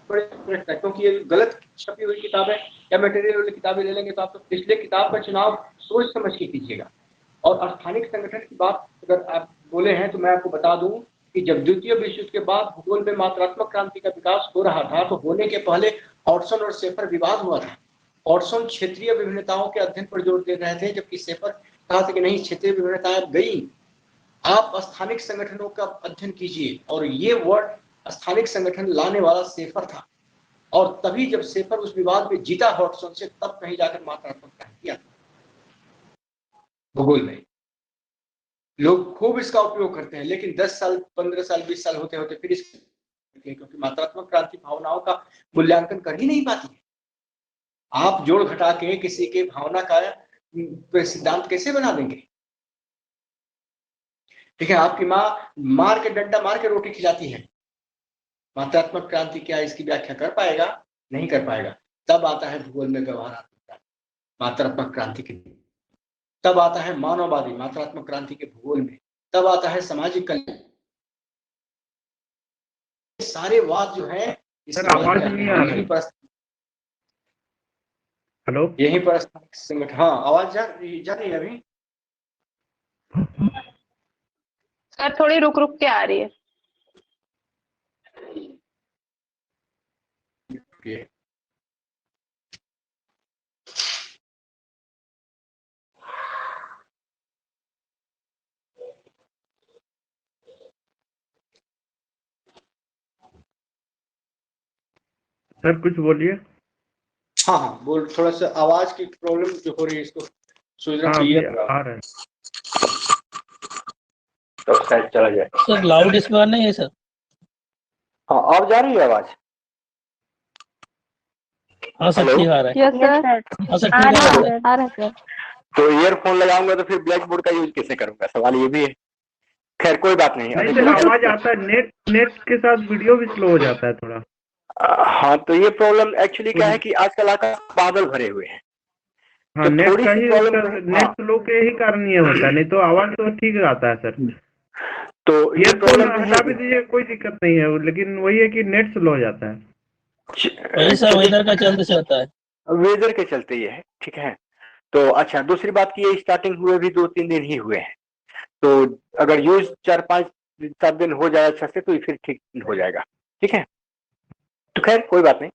संगठन क्योंकि ये गलत छपी हुई किताब है या मटेरियल वाली किताबें ले लेंगे तो आप तो इसलिए किताब का चुनाव सोच समझ के कीजिएगा। और स्थानिक संगठन की बात अगर आप बोले हैं तो मैं आपको बता दूं कि जब द्वितीय विश्व युद्ध के बाद भूगोल में मात्रात्मक क्रांति का विकास हो रहा था तो होने के पहले ऑर्सन और शेफर विवाद हुआ था। ऑर्सन क्षेत्रीय विभिन्नताओं के अध्ययन पर जोर दे रहे थे जबकि शेफर कहा था कि नहीं, क्षेत्रीय विभिन्नताएं गई, आप स्थानिक संगठनों का अध्ययन कीजिए। और ये वर्ड स्थानिक संगठन लाने वाला शेफर था और तभी जब शेफर उस विवाद में जीता हॉटसन से तब कहीं जाकर मात्रात्मक क्रांति किया भूगोल में। लोग खूब इसका उपयोग करते हैं लेकिन 10 साल 15 साल 20 साल होते होते फिर क्योंकि मात्रात्मक क्रांति भावनाओं का मूल्यांकन कर ही नहीं पाती है। आप जोड़ घटा के किसी के भावना का सिद्धांत कैसे बना देंगे? ठीक है, आपकी माँ मार के डंडा मार के रोटी खिलाती है, मात्रात्मक क्रांति क्या इसकी व्याख्या कर पाएगा? नहीं कर पाएगा। तब आता है भूगोल में व्यवहारात्मक मात्रात्मक क्रांति के, तब आता है मानववादी मात्रात्मक क्रांति के भूगोल में, तब आता है सामाजिक कल्याण। सारे वाद जो है यहीं पर, हेलो, यहीं पर संगठन। हाँ, आवाज जा रही है अभी? सर थोड़ी रुक रुक के आ रही है। सर कुछ बोलिए। हाँ हाँ बोल, थोड़ा सा आवाज की प्रॉब्लम जो हो रही है इसको सोचना चाहिए। आ रहा है तो शायद चला जाए। सर लाउड स्पीकर नहीं है सर? हाँ, अब जा रही है आवाज? हाँ सर ठीक आ रहा है। यस सर, हाँ सर ठीक आ रहा है सर। तो ईयरफोन लगाऊंगा तो फिर ब्लैक बोर्ड का यूज कैसे करूंगा, सवाल ये भी है। खैर कोई बात नहीं। नहीं सर, आवाज आता है, नेट के साथ वीडियो भी स्लो हो जाता है थोड़ा। हाँ, तो ये प्रॉब्लम एक्चुअली क्या है कि आजकल आकाश बादल भरे हुए हैं। हाँ, तो नेट थोड़ी का सी ही प्रॉब्लम, नेट स्लो के ही कारण ये होता है, नहीं तो आवाज तो ठीक आता है सर। तो ये ईयरफोन प्रॉब्लम हटा भी दीजिए, कोई दिक्कत नहीं है, लेकिन वही है कि नेट स्लो हो जाता है। वही सर वेदर का चलते चलता है। वेदर के चलते ये है, ठीक है। तो अच्छा, दूसरी बात की ये स्टार्टिंग हुए भी 2-3 दिन ही हुए हैं, तो अगर यूज 4-5-7 दिन हो जाए अच्छा से तो फिर ठीक हो जाएगा, ठीक है। तो खैर कोई बात नहीं।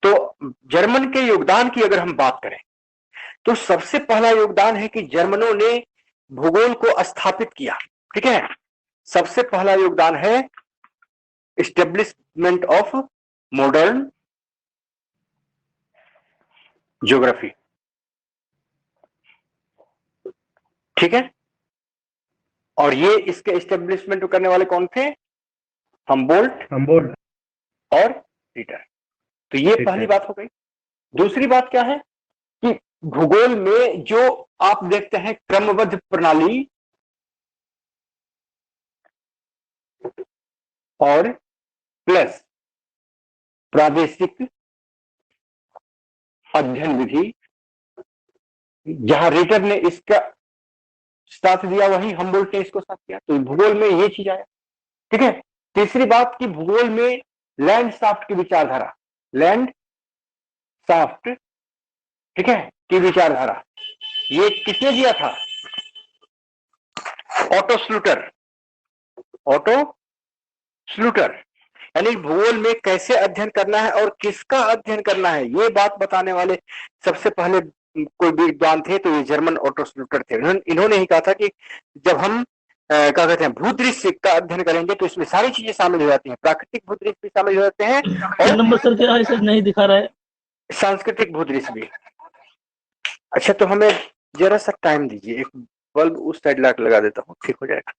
तो जर्मन के योगदान की अगर हम बात करें तो सबसे पहला योगदान है कि जर्मनों ने भूगोल को स्थापित किया, ठीक है। सबसे पहला योगदान है एस्टेब्लिशमेंट ऑफ मॉडर्न ज्योग्राफी, ठीक है। और ये इसके एस्टेब्लिशमेंट करने वाले कौन थे? हमबोल्ट और रीटर। तो ये पहली बात हो गई। दूसरी बात क्या है कि भूगोल में जो आप देखते हैं क्रमबद्ध प्रणाली और प्लस प्रादेशिक अध्ययन विधि, जहां रीटर ने इसका साथ दिया वही हमबोल्ट ने इसको साथ दिया, तो भूगोल में ये चीज आया, ठीक है। तीसरी बात कि भूगोल में लैंडशाफ्ट की विचारधारा, लैंडशाफ्ट, ठीक है, की विचारधारा, ये किसने दिया था? ऑटो स्लूटर। यानी भूगोल में कैसे अध्ययन करना है और किसका अध्ययन करना है ये बात बताने वाले सबसे पहले कोई विद्वान थे तो ये जर्मन ऑटो स्लूटर थे। इन्होंने ही कहा था कि जब हम क्या कहते हैं भूदृश्य का अध्ययन करेंगे तो इसमें सारी चीजें शामिल हो जाती हैं, प्राकृतिक भूदृश्य भी शामिल हो जाते हैं और नंबर सर क्या है सर नहीं दिखा रहा है? सांस्कृतिक भूदृश्य भी। अच्छा, तो हमें जरा सा टाइम दीजिए, एक बल्ब उस साइड लाके लगा देता हूँ, ठीक हो जाएगा।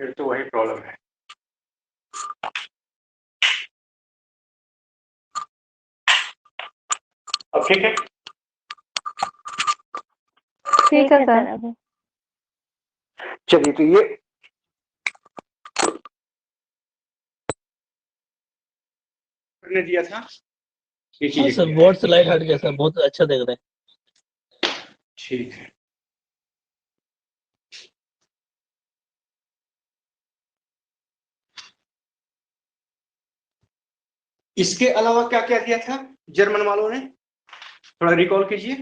फिर तो वही प्रॉब्लम है। अब ठीक है? ठीक है सर। अभी चलिए, तो ये ने दिया था ये हाँ चीजें सर, clear है। बहुत स्लाइड हट गया सर, बहुत अच्छा देख रहे हैं। ठीक है। इसके अलावा क्या क्या दिया था जर्मन वालों ने, थोड़ा रिकॉल कीजिए।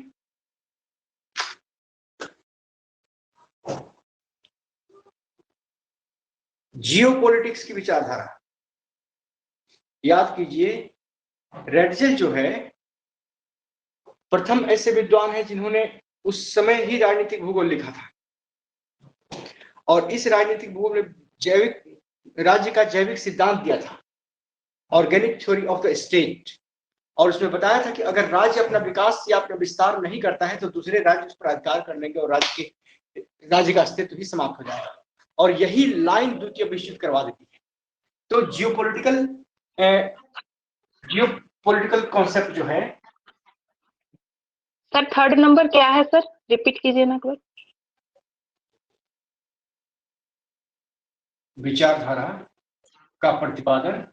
जियोपॉलिटिक्स की विचारधारा, याद कीजिए रेडजेल जो है प्रथम ऐसे विद्वान है जिन्होंने उस समय ही राजनीतिक भूगोल लिखा था और इस राजनीतिक भूगोल में जैविक राज्य का जैविक सिद्धांत दिया था, organic theory of the state, और उसमें बताया था कि अगर राज्य अपना विकास या अपना विस्तार नहीं करता है तो दूसरे राज्य उस पर अधिकार कर लेंगे और राज्य का अस्तित्व ही समाप्त हो जाएगा, और यही लाइन द्वितीय विश्व युद्ध करवा देती है। तो जियोपॉलिटिकल कॉन्सेप्ट जो है सर थर्ड नंबर क्या है सर, रिपीट कीजिए ना एक बार। विचारधारा का प्रतिपादन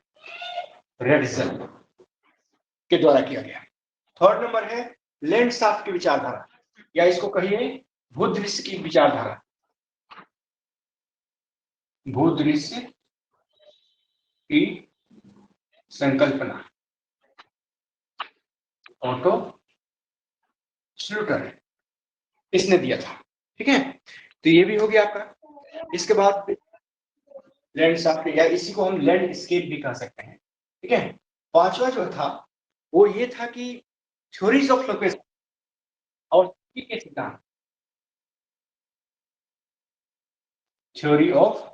रेडजेल के द्वारा किया गया। थर्ड नंबर है लैंडसाफ्ट की विचारधारा, या इसको कहिए भूदृश्य की विचारधारा। भूदृश्य की संकल्पना ऑटो श्लूटर इसने दिया था। ठीक है, तो ये भी हो गया आपका। इसके बाद लैंडस्केप, या इसी को हम लैंडस्केप भी कह सकते हैं। ठीक है, पांचवा जो था वो ये था कि थ्योरीज ऑफ लोकेशन और के सिद्धांत, थ्योरी ऑफ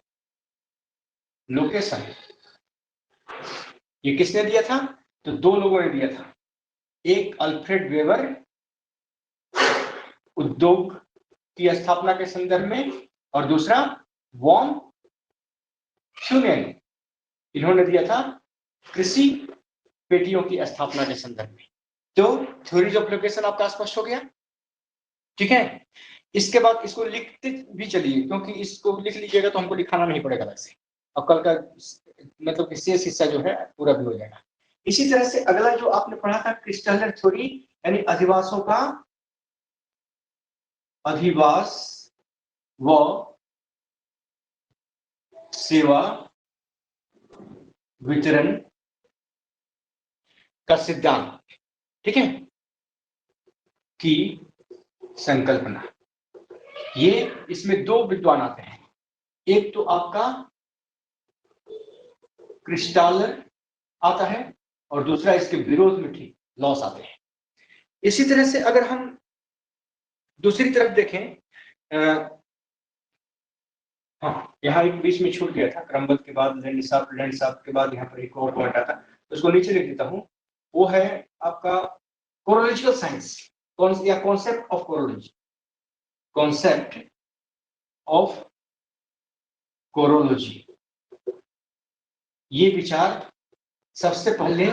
लोकेशन, ये किसने दिया था? तो दो लोगों ने दिया था, एक अल्फ्रेड वेबर उद्योग की स्थापना के संदर्भ में और दूसरा वॉन ह्यूमेन, इन्होंने दिया था कृषि पेटियों की स्थापना के संदर्भ में। तो थ्योरीज ऑफ लोकेशन आपका स्पष्ट हो गया। ठीक है, इसके बाद इसको लिखते भी चलिए, क्योंकि इसको लिख लीजिएगा तो हमको लिखाना नहीं पड़ेगा अलग से, अब कल का मतलब कि शेष हिस्सा जो है पूरा भी हो जाएगा। इसी तरह से अगला जो आपने पढ़ा था क्रिस्टलर थ्योरी, यानी अधिवासों का अधिवास व सेवा वितरण का सिद्धांत, ठीक है, की संकल्पना। ये इसमें दो विद्वान आते हैं, एक तो आपका क्रिस्टालर आता है और दूसरा इसके विरोध में ठीक लॉस आते हैं। इसी तरह से अगर हम दूसरी तरफ देखें, हाँ यहाँ एक बीच में छूट गया था, क्रमबद्ध के बाद लैंडसाफ्ट के बाद यहाँ पर एक और पॉइंट आता है, तो उसको नीचे लिख देता हूँ। वो है आपका कोरोलॉजिकल साइंस, या concept of chorology, concept of chorology. ये विचार सबसे पहले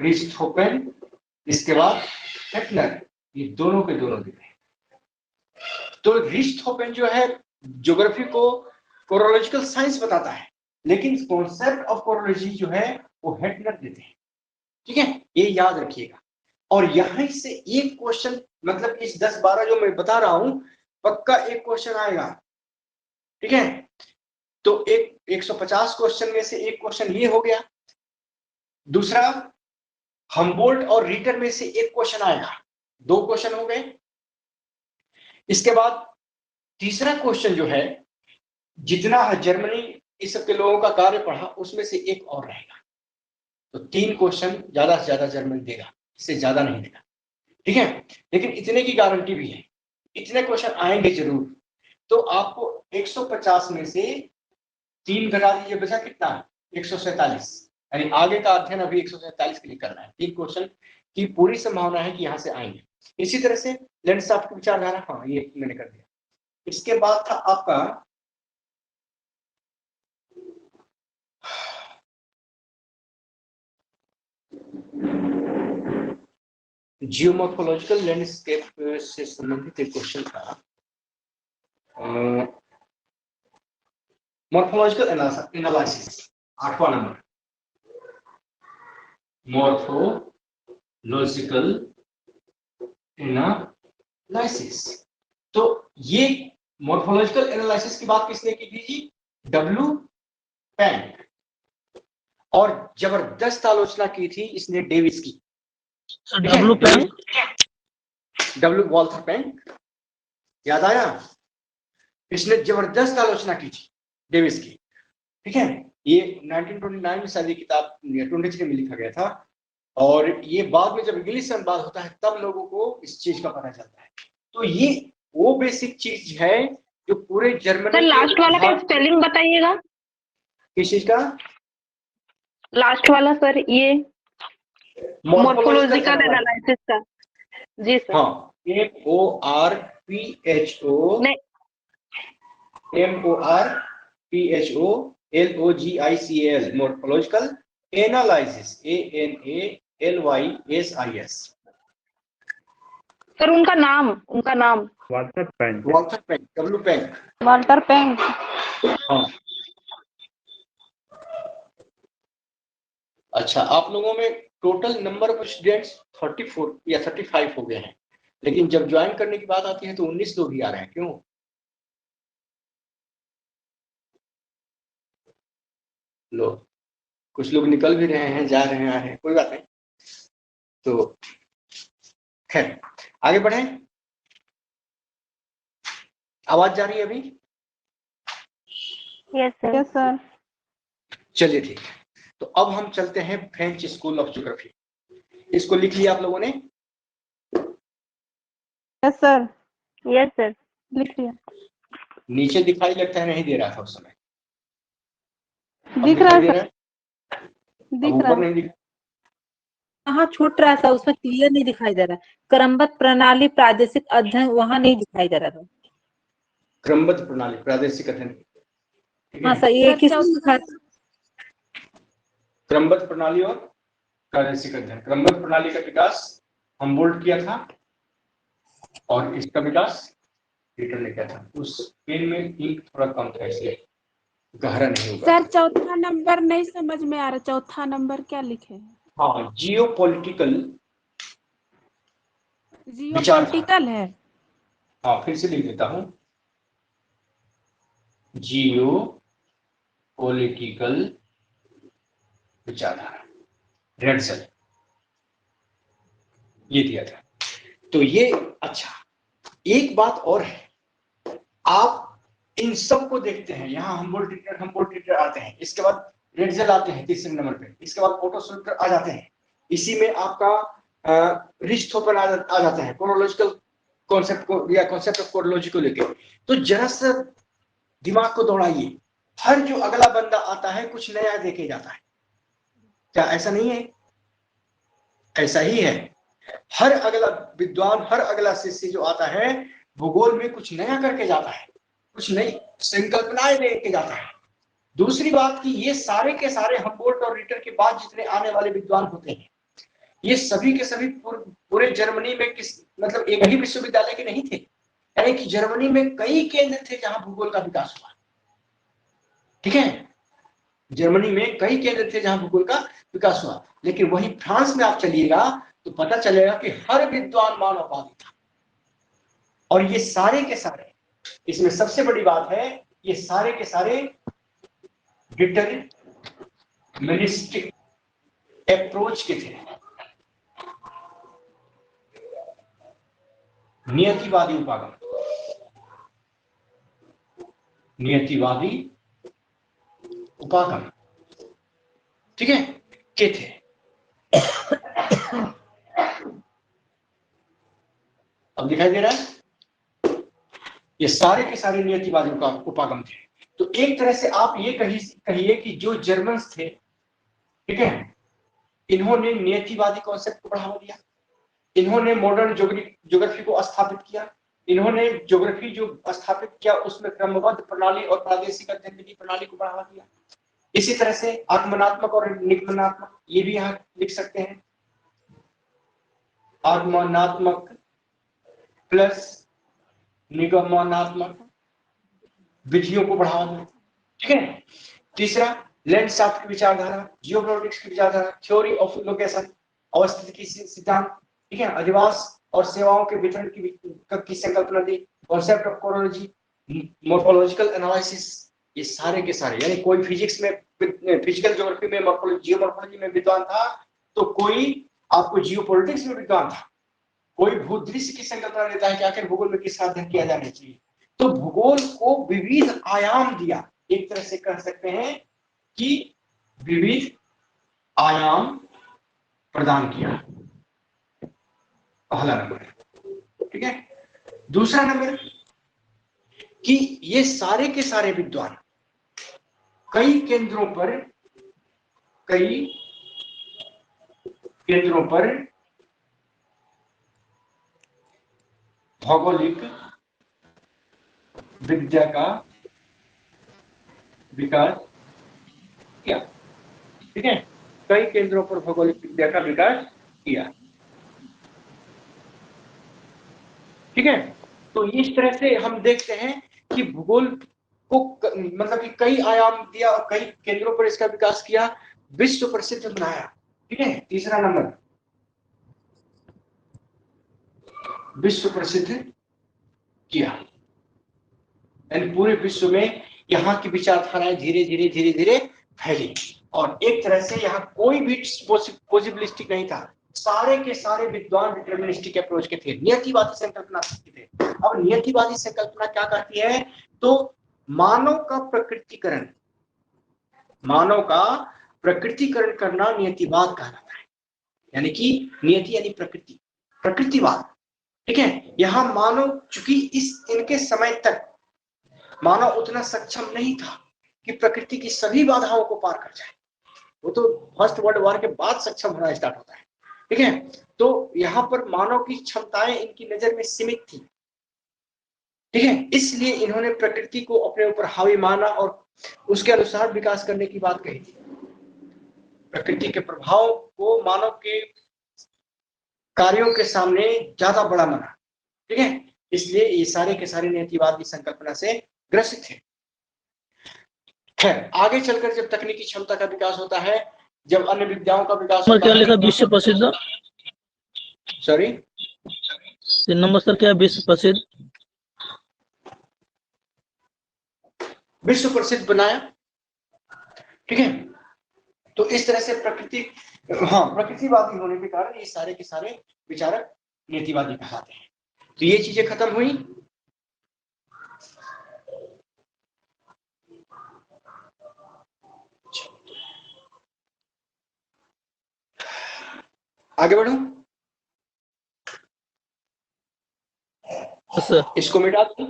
रिस्टहोपेन, इसके बाद हेटलर, ये दोनों के दोनों दिए। तो रिस्टहोपेन जो है ज्योग्राफी को कोरोलॉजिकल साइंस बताता है, लेकिन कॉन्सेप्ट ऑफ कोरोलॉजी जो है वो हेटलर देते हैं। ठीक है, ये याद रखिएगा। और यहां से एक क्वेश्चन, मतलब इस 10-12 जो मैं बता रहा हूं, पक्का एक क्वेश्चन आएगा। ठीक है, तो 150 क्वेश्चन में से एक क्वेश्चन ये हो गया। दूसरा हम्बोल्ट और रीटर में से एक क्वेश्चन आएगा, दो क्वेश्चन हो गए। इसके बाद तीसरा क्वेश्चन जो है, जितना जर्मनी इस सब के लोगों का कार्य पढ़ा उसमें से एक और रहेगा। तो 3 क्वेश्चन ज्यादा से ज्यादा जर्मनी देगा, इससे ज्यादा नहीं देगा। ठीक है, लेकिन इतने की गारंटी भी है, इतने क्वेश्चन आएंगे जरूर। तो आपको 150 में से 3 घटा दीजिए, बचा कितना? 147, यानी आगे का अध्ययन अभी 147 के लिए करना है। 3 क्वेश्चन की पूरी संभावना है कि यहाँ से आएंगे। इसी तरह से लैंडस्केप की विचारधारा, हाँ ये मैंने कर दिया। इसके बाद था आपका जियोमॉर्फोलॉजिकल लैंडस्केप से संबंधित एक क्वेश्चन था। मॉर्फोलॉजिकल एनालिसिस 8वां नंबर, मॉर्फोलॉजिकल एनालिसिस। तो ये मॉर्फोलॉजिकल एनालिसिस की बात किसने की थी जी? W Penck. और जबरदस्त आलोचना की थी इसने डेविस की। W Penck, W Walter Penck, याद आया? इसने जबरदस्त आलोचना की थी डेविस की, ठीक है। ये 1929 में शायद किताब 23 में लिखा गया था, और ये बाद में जब इंग्लिश में बात होता है तब लोगों को इस चीज का पता चलता है। तो ये वो बेसिक चीज है जो पूरे जर्मनी सर लास्ट वाला का स्पेलिंग बताइएगा। किस चीज का? लास्ट वाला सर, ये मॉर्फोलॉजिकल एनालिसिस का। जी सर। हाँ, MORPHOLOGICAL, morphological analysis, ANALYSIS। Sir उनका नाम Walter Penck, W Penck, Walter Penck. हाँ। अच्छा, आप लोगों में टोटल नंबर ऑफ स्टूडेंट्स 34 या 35 हो गए हैं, लेकिन जब ज्वाइन करने की बात आती है तो 19 लोग ही आ रहे हैं। क्यों? लोग कुछ लोग निकल भी रहे हैं, जा रहे हैं, आ रहे हैं, कोई बात नहीं। तो खैर आगे बढ़े। आवाज जा रही है अभी? Yes sir. चलिए ठीक है। तो अब हम चलते हैं फ्रेंच स्कूल ऑफ ज्योग्राफी। इसको लिख लिया आप लोगों ने? यस सर लिख लिया। नीचे दिखाई लगता है नहीं दे रहा था उस समय। दिख रहा है सर, दिख रहा है। नहीं दिख। हाँ, छूट रहा था, उसमें क्लियर नहीं दिखाई दे रहा। क्रमबद्ध प्रणाली प्रादेशिक अध्ययन वहां नहीं दिखाई दे रहा था। क्रमबद्ध प्रणाली प्रादेशिक अध्ययन, हाँ सर, ये किसने लिखा? क्रमबद्ध प्रणाली और प्रादेशिक अध्ययन। क्रमबद्ध प्रणाली का विकास हमबोल्ट किया था, और इसका विकास रीटर ने किया था। उस पेन में इंक थोड़ा कम था, इसलिए गहरा नहीं होगा। सर चौथा नंबर नहीं समझ में आ रहा, चौथा नंबर क्या लिखे हैं? हाँ, जियोपॉलिटिकल है। हाँ, फिर से लिख देता हूं, जियोपॉलिटिकल विचारधारा, रेड सेल, ये दिया था। तो ये अच्छा, एक बात और है, आप इन सब को देखते हैं। यहाँ हमबोल्ट आते हैं, इसके बाद रेडसेल आते हैं तीसरे नंबर पे, इसके बाद फोटोसोल्यूटर आ जाते हैं, इसी में आपका रिच्टहोफर आ जाता है क्रोनोलॉजिकल कॉन्सेप्ट को, या कॉन्सेप्ट ऑफ क्रोनोलॉजी को लेके। तो जरा सा दिमाग को दौड़ाइए, हर जो अगला बंदा आता है कुछ नया देके जाता है। क्या ऐसा नहीं है? ऐसा ही है। हर अगला विद्वान, हर अगला शिष्य जो आता है भूगोल में कुछ नया करके जाता है, कुछ नई संकल्पनाएं लेके जाता है। दूसरी बात कि ये सारे के सारे हमबोल्ट और रीटर के बाद जितने आने वाले विद्वान होते हैं, ये सभी के सभी पूरे जर्मनी में मतलब एक ही विश्वविद्यालय के नहीं थे, यानी कि जर्मनी में कई केंद्र थे जहां भूगोल का विकास हुआ। ठीक है, जर्मनी में कई केंद्र थे जहां भूगोल का विकास हुआ। लेकिन वही फ्रांस में आप चलिएगा तो पता चलेगा कि हर विद्वान मानववादी था। और ये सारे के सारे, इसमें सबसे बड़ी बात है, ये सारे के सारे डिटरमिनिस्टिक अप्रोच के थे, नियतिवादी उपागम, नियतिवादी उपागम, ठीक है, के थे। अब दिखाई दे रहा है? ये सारे के सारे नियतिवादी उपागम थे। तो एक तरह से आप ये कहिए कि जो जर्मन्स थे, ठीक है, इन्होंने नियतिवादी कॉन्सेप्ट को बढ़ावा दिया, इन्होंने मॉडर्न ज्योग्राफी को स्थापित किया, इन्होंने ज्योग्राफी जो स्थापित किया उसमें क्रमबद्ध प्रणाली और प्रादेशिक अध्ययन की प्रणाली को बढ़ावा दिया। इसी तरह से आगमनात्मक और निगमनात्मक ये भी यहाँ लिख सकते हैं। आगमनात्मक प्लस निगमनात्मक विधियों को बढ़ावा दो, ठीक है। तीसरा लैंडशाफ्ट की विचारधारा, जियोपॉलिटिक्स की विचारधारा, थ्योरी ऑफ लोकेशन, अवस्थिति सिद्धांत, ठीक है, अधिवास और सेवाओं के वितरण की संकल्पना दी, concept of chorology, morphological analysis, ये सारे के सारे, यानी कोई फिजिक्स में, फिजिकल ज्योग्राफी में, जियोमॉर्फोलॉजी में विद्वान था तो कोई आपको जियोपॉलिटिक्स में विद्वान था, कोई भूदृश्य की संकल्पना देता है कि आखिर भूगोल में किस अध्ययन किया जाना चाहिए। तो भूगोल को विविध आयाम दिया, एक तरह से कह सकते हैं कि विविध आयाम प्रदान किया, पहला नंबर, ठीक है। दूसरा नंबर कि ये सारे के सारे विद्वान कई केंद्रों पर भौगोलिक विद्या का विकास किया, ठीक है, कई केंद्रों पर भौगोलिक विद्या का विकास किया, ठीक है। तो इस तरह से हम देखते हैं कि भूगोल को मतलब कि कई आयाम दिया और कई केंद्रों पर इसका विकास किया, विश्व प्रसिद्ध बनाया, ठीक है। तीसरा नंबर विश्व प्रसिद्ध किया, यानी पूरे विश्व में यहाँ की विचारधाराएं धीरे धीरे फैली और एक तरह से यहाँ कोई भी पॉसिबिलिस्टिक नहीं था, सारे के सारे विद्वान डिटर्मिनिस्टिक अप्रोच के थे, नियतिवादी संकल्पना के थे। अब नियतिवादी संकल्पना क्या कहती है, तो मानव का प्रकृतिकरण करना नियतिवाद कहलाता है, यानी कि नियति यानी प्रकृतिवाद, ठीक है। यहाँ मानव चूंकि इनके समय तक मानव उतना सक्षम नहीं था कि प्रकृति की सभी बाधाओं को पार कर जाए, वो तो फर्स्ट वर्ल्ड वॉर के बाद सक्षम होना स्टार्ट होता है, ठीक है। तो यहाँ पर मानव की क्षमताएं इनकी नजर में सीमित थी, ठीक है, इसलिए इन्होंने प्रकृति को अपने ऊपर हावी माना और उसके अनुसार विकास करने की बात कही थी। प्रकृति के प्रभाव को मानव के कार्यों के सामने ज्यादा बड़ा माना, ठीक है, इसलिए ये सारे के सारे नियतिवादी संकल्पना से ग्रसित थे। खैर आगे चलकर जब तकनीकी क्षमता का विकास होता है, जब अन्य विद्याओं का विकास होता क्या है, लिखा विश्व प्रसिद्ध, सॉरी 3 नंबर सर क्या विश्व प्रसिद्ध, विश्व प्रसिद्ध बनाया, ठीक है। तो इस तरह से प्रकृतिवादी होने के कारण ये सारे के सारे विचारक नीतिवादी कहलाते हैं। तो ये चीजें खत्म हुई। आगे बढ़ूं, सर इसको मिटा दूं।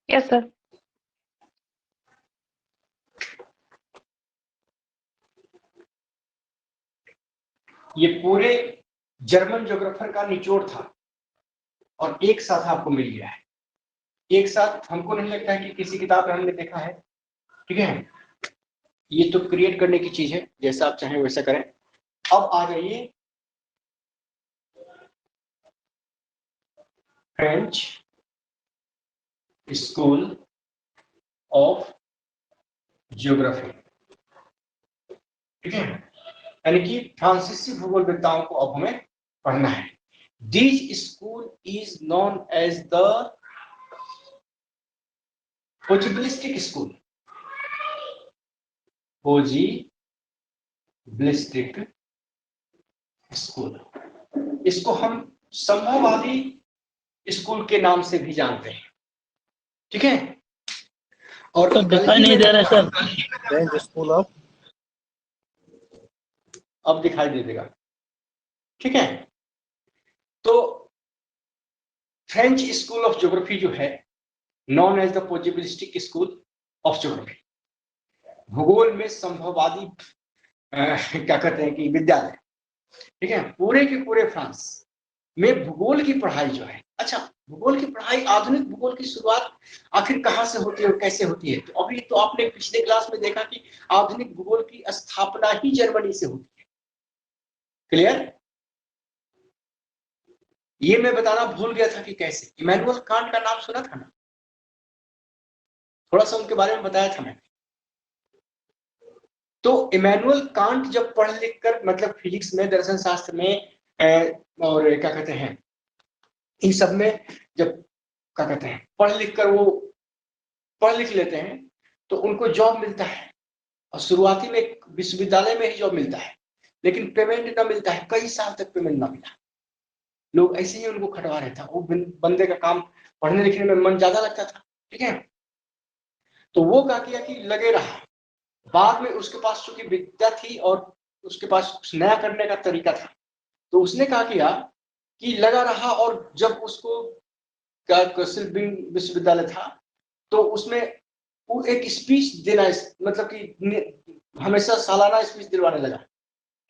Yes sir. ये पूरे जर्मन ज्योग्राफर का निचोड़ था और एक साथ आपको मिल गया है, एक साथ। हमको नहीं लगता है कि किसी किताब में हमने देखा है, ठीक है। ये तो क्रिएट करने की चीज है, जैसा आप चाहें वैसा करें। अब आ जाइए फ्रेंच स्कूल ऑफ ज्योग्राफी, ठीक है, यानी कि फ्रांसीसी भूगोलविद्ताओं को अब हमें पढ़ना है। This school is known as the possibilistic school, possibilistic school, इसको हम संभववादी स्कूल के नाम से भी जानते हैं, ठीक है। और तो दिखाई नहीं दे रहा है सर, फ्रेंच स्कूल ऑफ, अब दिखाई दे देगा, ठीक है। तो फ्रेंच स्कूल ऑफ ज्योग्राफी जो है, known as the possibilistic school of geography, भूगोल में संभववादी क्या कहते हैं कि विद्यालय, ठीक है, पूरे के पूरे फ्रांस में भूगोल की पढ़ाई जो है। अच्छा, भूगोल की पढ़ाई, आधुनिक भूगोल की शुरुआत आखिर कहाँ से होती है और कैसे होती है? तो अभी तो आपने पिछले क्लास में देखा कि आधुनिक भूगोल की स्थापना ही जर्मनी से होती है। क्लियर? ये मैं बताना भूल गया था कि कैसे। इमैनुअल कांट का नाम सुना था ना, थोड़ा सा उनके बारे में बताया था मैंने। तो इमैनुअल कांट जब पढ़ लिख कर, मतलब फिजिक्स में, दर्शन शास्त्र में और क्या कहते हैं, इन सब में जब क्या कहते हैं पढ़ लिख कर वो पढ़ लिख लेते हैं तो उनको जॉब मिलता है, और शुरुआती में विश्वविद्यालय में ही जॉब मिलता है, लेकिन पेमेंट ना मिलता है, कई साल तक पेमेंट ना मिला। लोग ऐसे ही उनको खटवा रहे था। वो बंदे का काम पढ़ने लिखने में मन ज्यादा लगता था, ठीक है। तो वो क्या किया कि लगे रहा। बाद में उसके पास चूंकि विद्या थी और उसके पास कुछ नया करने का तरीका था, तो उसने क्या किया कि लगा रहा। और जब उसको विश्वविद्यालय था तो उसमें वो एक स्पीच देना, मतलब कि हमेशा सालाना स्पीच दिलवाने लगा,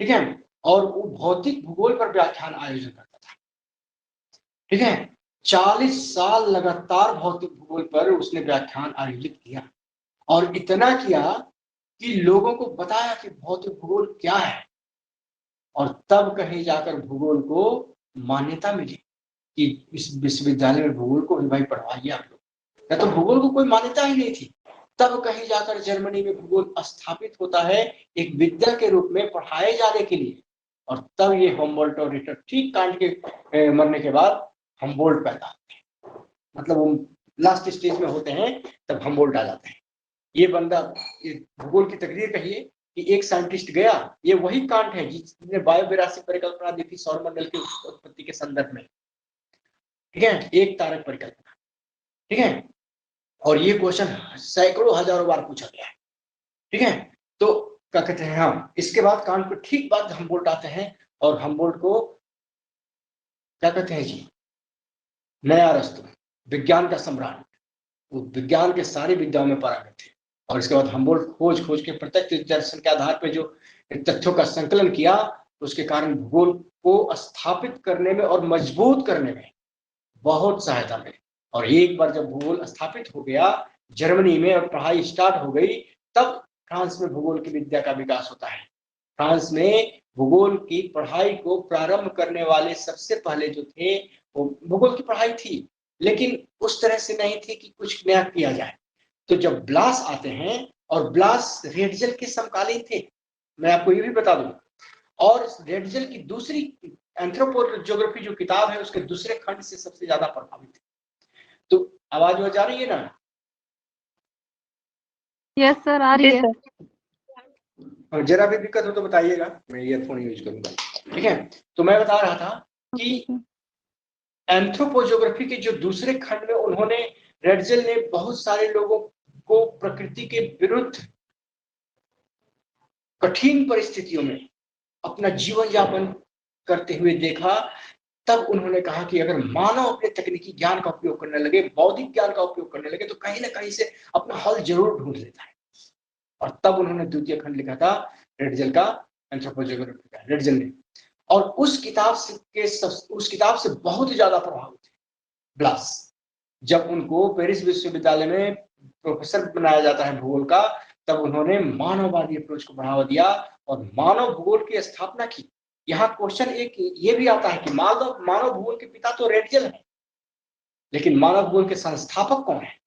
ठीक है। और वो भौतिक भूगोल पर व्याख्यान आयोजन करता था, ठीक है। 40 साल लगातार भौतिक भूगोल पर उसने व्याख्यान आयोजित किया, और इतना किया कि लोगों को बताया कि भौतिक भूगोल क्या है। और तब कहीं जाकर भूगोल को मान्यता मिली कि इस विश्वविद्यालय में भूगोल को भी भाई पढ़वाइए आप लोग। या तो भूगोल को कोई मान्यता ही नहीं थी। तब कहीं जाकर जर्मनी में भूगोल स्थापित होता है एक विद्या के रूप में पढ़ाए जाने के लिए। और तब ये हम्बोल्ट और रिटर, ठीक कांट के मरने के बाद हम्बोल्ट पैदा होते हैं, मतलब वो लास्ट स्टेज में होते हैं, तब हम्बोल्ट आ जाते हैं। ये बंदा, ये भूगोल की तकदीर कहिए कि एक साइंटिस्ट गया, ये वही कांट है जिसने बायोवेरासी परिकल्पना दी थी सौरमंडल की उत्पत्ति के संदर्भ में, ठीक है, एक तारक परिकल्पना, ठीक है। और ये क्वेश्चन सैकड़ों हजारों बार पूछा गया है, ठीक है। तो क्या कहते हैं, हाँ, इसके बाद कांट को ठीक बाद हम्बोल्ट आते हैं, और हम्बोल्ट को क्या कहते हैं जी, नया अरस्तु, विज्ञान का सम्राट, वो विज्ञान के सारी विद्याओं में पारंगत थे। और इसके बाद हम्बोल्ट खोज खोज के प्रत्यक्ष दर्शन के आधार पर जो तथ्यों का संकलन किया, तो उसके कारण भूगोल को स्थापित करने में और मजबूत करने में बहुत सहायता मिली। और एक बार जब भूगोल स्थापित हो गया जर्मनी में और पढ़ाई स्टार्ट हो गई, तब फ्रांस में भूगोल की विद्या का विकास होता है। फ्रांस में भूगोल की पढ़ाई को प्रारंभ करने वाले सबसे पहले जो थे, वो भूगोल की पढ़ाई थी, लेकिन उस तरह से नहीं थी कि कुछ नया किया जाए। तो जब ब्लास आते हैं, और ब्लास रेडजल के समकालीन थे, मैं आपको ये भी बता दूं। और रेडजल की दूसरी एंथ्रोपोज्योग्राफी जो किताब है, उसके दूसरे खंड से सबसे ज्यादा प्रभावित है। तो आवाज आ रही है ना? यस सर, आ रही है। और जरा भी दिक्कत हो तो बताइएगा, मैं ईयरफोन यूज करूंगा, ठीक है। तो मैं बता रहा था कि एंथ्रोपोज्योग्राफी के जो दूसरे खंड में उन्होंने, रेडजल ने बहुत सारे लोगों को प्रकृति के विरुद्ध कठिन परिस्थितियों में अपना जीवन यापन करते हुए देखा। तब उन्होंने कहा कि अगर मानव अपने तकनीकी ज्ञान का उपयोग करने लगे, बौद्धिक ज्ञान का उपयोग करने लगे, तो कहीं ना कहीं से अपना हल जरूर ढूंढ लेता है। और तब उन्होंने द्वितीय खंड लिखा था रेडजल का, एंथ्रोपोज्योग्राफी का, रेडजल ने। और उस किताब से बहुत ज्यादा प्रभावित थे ब्लास। जब उनको पेरिस विश्वविद्यालय में प्रोफेसर बनाया जाता है भूगोल का, तब उन्होंने मानववादी अप्रोच को बढ़ावा दिया और मानव भूगोल की स्थापना की। यहाँ क्वेश्चन एक ये भी आता है कि मानव भूगोल के पिता तो रेडजल है, लेकिन मानव भूगोल के संस्थापक कौन है?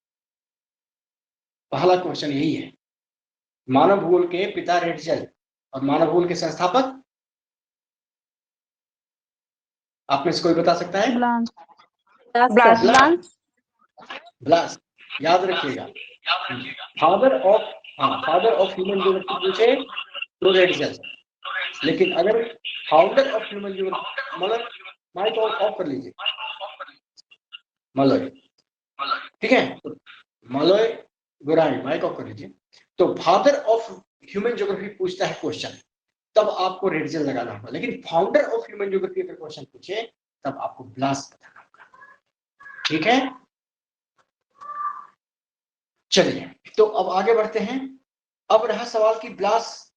पहला क्वेश्चन यही है। मानव भूगोल के पिता रेडजल और मानव भूगोल के संस्थापक, आप में से कोई बता सकता है? ब्लास। याद रखिएगा, फादर ऑफ ह्यूमन ज्योग्राफी पूछे तो रेडजल, लेकिन अगर फाउंडर ऑफ ह्यूमन ज्योग्राफी, मतलब माइक ऑफ कर लीजिए, मलॉय, ठीक है, तो मलॉय गुरानी, माइक ऑफ कर लीजिए। तो फादर ऑफ ह्यूमन ज्योग्राफी पूछता है क्वेश्चन, तब आपको रेडजल लगाना होगा। लेकिन फाउंडर ऑफ ह्यूमन ज्योग्राफी अगर क्वेश्चन पूछे, तब आपको ब्लास बताना होगा, ठीक है। चलिए, तो अब आगे बढ़ते हैं। अब रहा सवाल कि ब्लास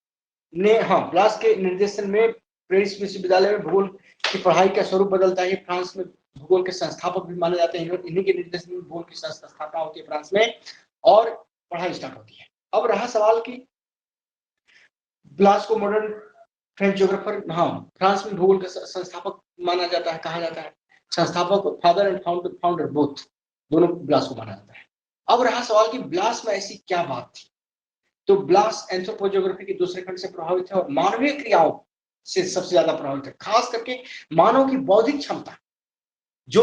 के निर्देशन में पेरिस विश्वविद्यालय में भूगोल की पढ़ाई का स्वरूप बदलता है। फ्रांस में भूगोल के संस्थापक भी माने जाते हैं। इन्हीं के निर्देशन में भूगोल की स्थापना होती है फ्रांस में और पढ़ाई स्टार्ट होती है। अब रहा सवाल कि ब्लास को मॉडर्न फ्रेंच ज्योग्राफर, हाँ, फ्रांस में भूगोल का संस्थापक माना जाता है, कहा जाता है। संस्थापक, फादर एंड फाउंडर बोथ, दोनों ब्लास को माना जाता है। अब रहा सवाल कि ब्लास में ऐसी क्या बात थी। तो ब्लास एंथ्रोपोजियोग्राफी के दूसरे खंड से प्रभावित है और मानवीय क्रियाओं से सबसे ज्यादा प्रभावित है, खास करके मानव की बौद्धिक क्षमता जो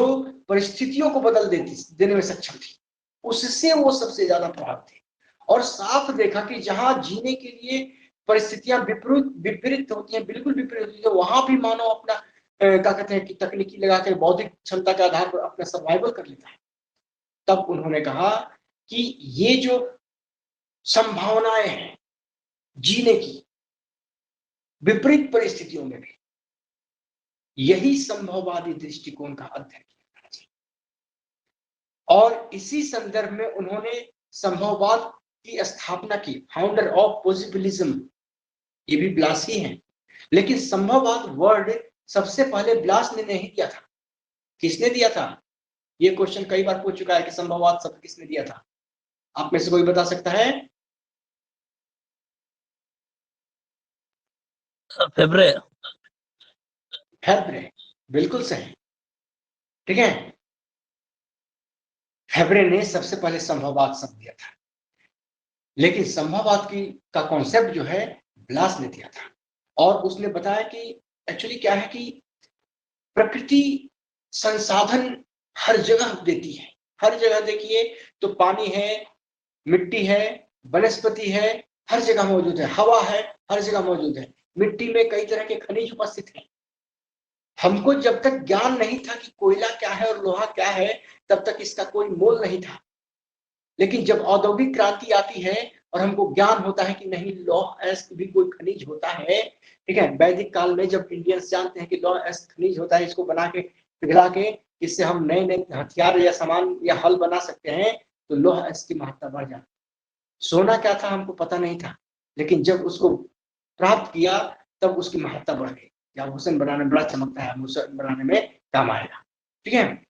परिस्थितियों को बदल देने में सक्षम थी, उससे वो सबसे ज्यादा प्रभावित थे। और साफ देखा कि जहां जीने के लिए परिस्थितियां विपरीत होती हैं, बिल्कुल विपरीत होती है, वहां भी मानव अपना क्या कहते हैं कि तकनीकी लगा के बौद्धिक क्षमता के आधार पर अपना सर्वाइवल कर लेता है। तब उन्होंने कहा कि ये जो संभावनाएं हैं जीने की विपरीत परिस्थितियों में भी, यही संभववादी दृष्टिकोण का अध्ययन किया जाना चाहिए। और इसी संदर्भ में उन्होंने संभववाद की स्थापना की, फाउंडर ऑफ पॉसिबिलिज्म, ये भी ब्लास ही हैं। लेकिन संभववाद वर्ड सबसे पहले ब्लास ने नहीं दिया था। किसने दिया था? ये क्वेश्चन कई बार पूछ चुका है कि संभववाद शब्द किसने दिया था। आप में से कोई बता सकता है? फेब्रे। फेब्रे, बिल्कुल सही। ठीक है, फेब्रे ने सबसे पहले संभववाद शब्द दिया था, लेकिन संभववाद का कॉन्सेप्ट जो है ब्लास ने दिया था। और उसने बताया कि एक्चुअली क्या है कि प्रकृति संसाधन हर जगह देती है। हर जगह देखिए तो पानी है, मिट्टी है, वनस्पति है, हर जगह मौजूद है, हवा है, हर जगह मौजूद है। मिट्टी में कई तरह के खनिज उपस्थित हैं। हमको जब तक ज्ञान नहीं था कि कोयला क्या है और लोहा क्या है, तब तक इसका कोई मोल नहीं था। लेकिन जब औद्योगिक क्रांति आती है और हमको ज्ञान होता है कि नहीं, लौह अयस्क भी कोई खनिज होता है। ठीक है, वैदिक काल में जब इंडियंस जानते हैं कि लौह अयस्क खनिज होता है, इसको बना के पिघला के इससे हम नए नए हथियार या सामान या हल बना सकते हैं, तो लौह अयस्क की महत्ता बढ़ जाती है। सोना क्या था हमको पता नहीं था, लेकिन जब उसको प्राप्त किया तब उसकी महत्ता बढ़ गई। या भूषण बनाने में बड़ा चमकता है, भूषण बनाने में काम आएगा। ठीक है,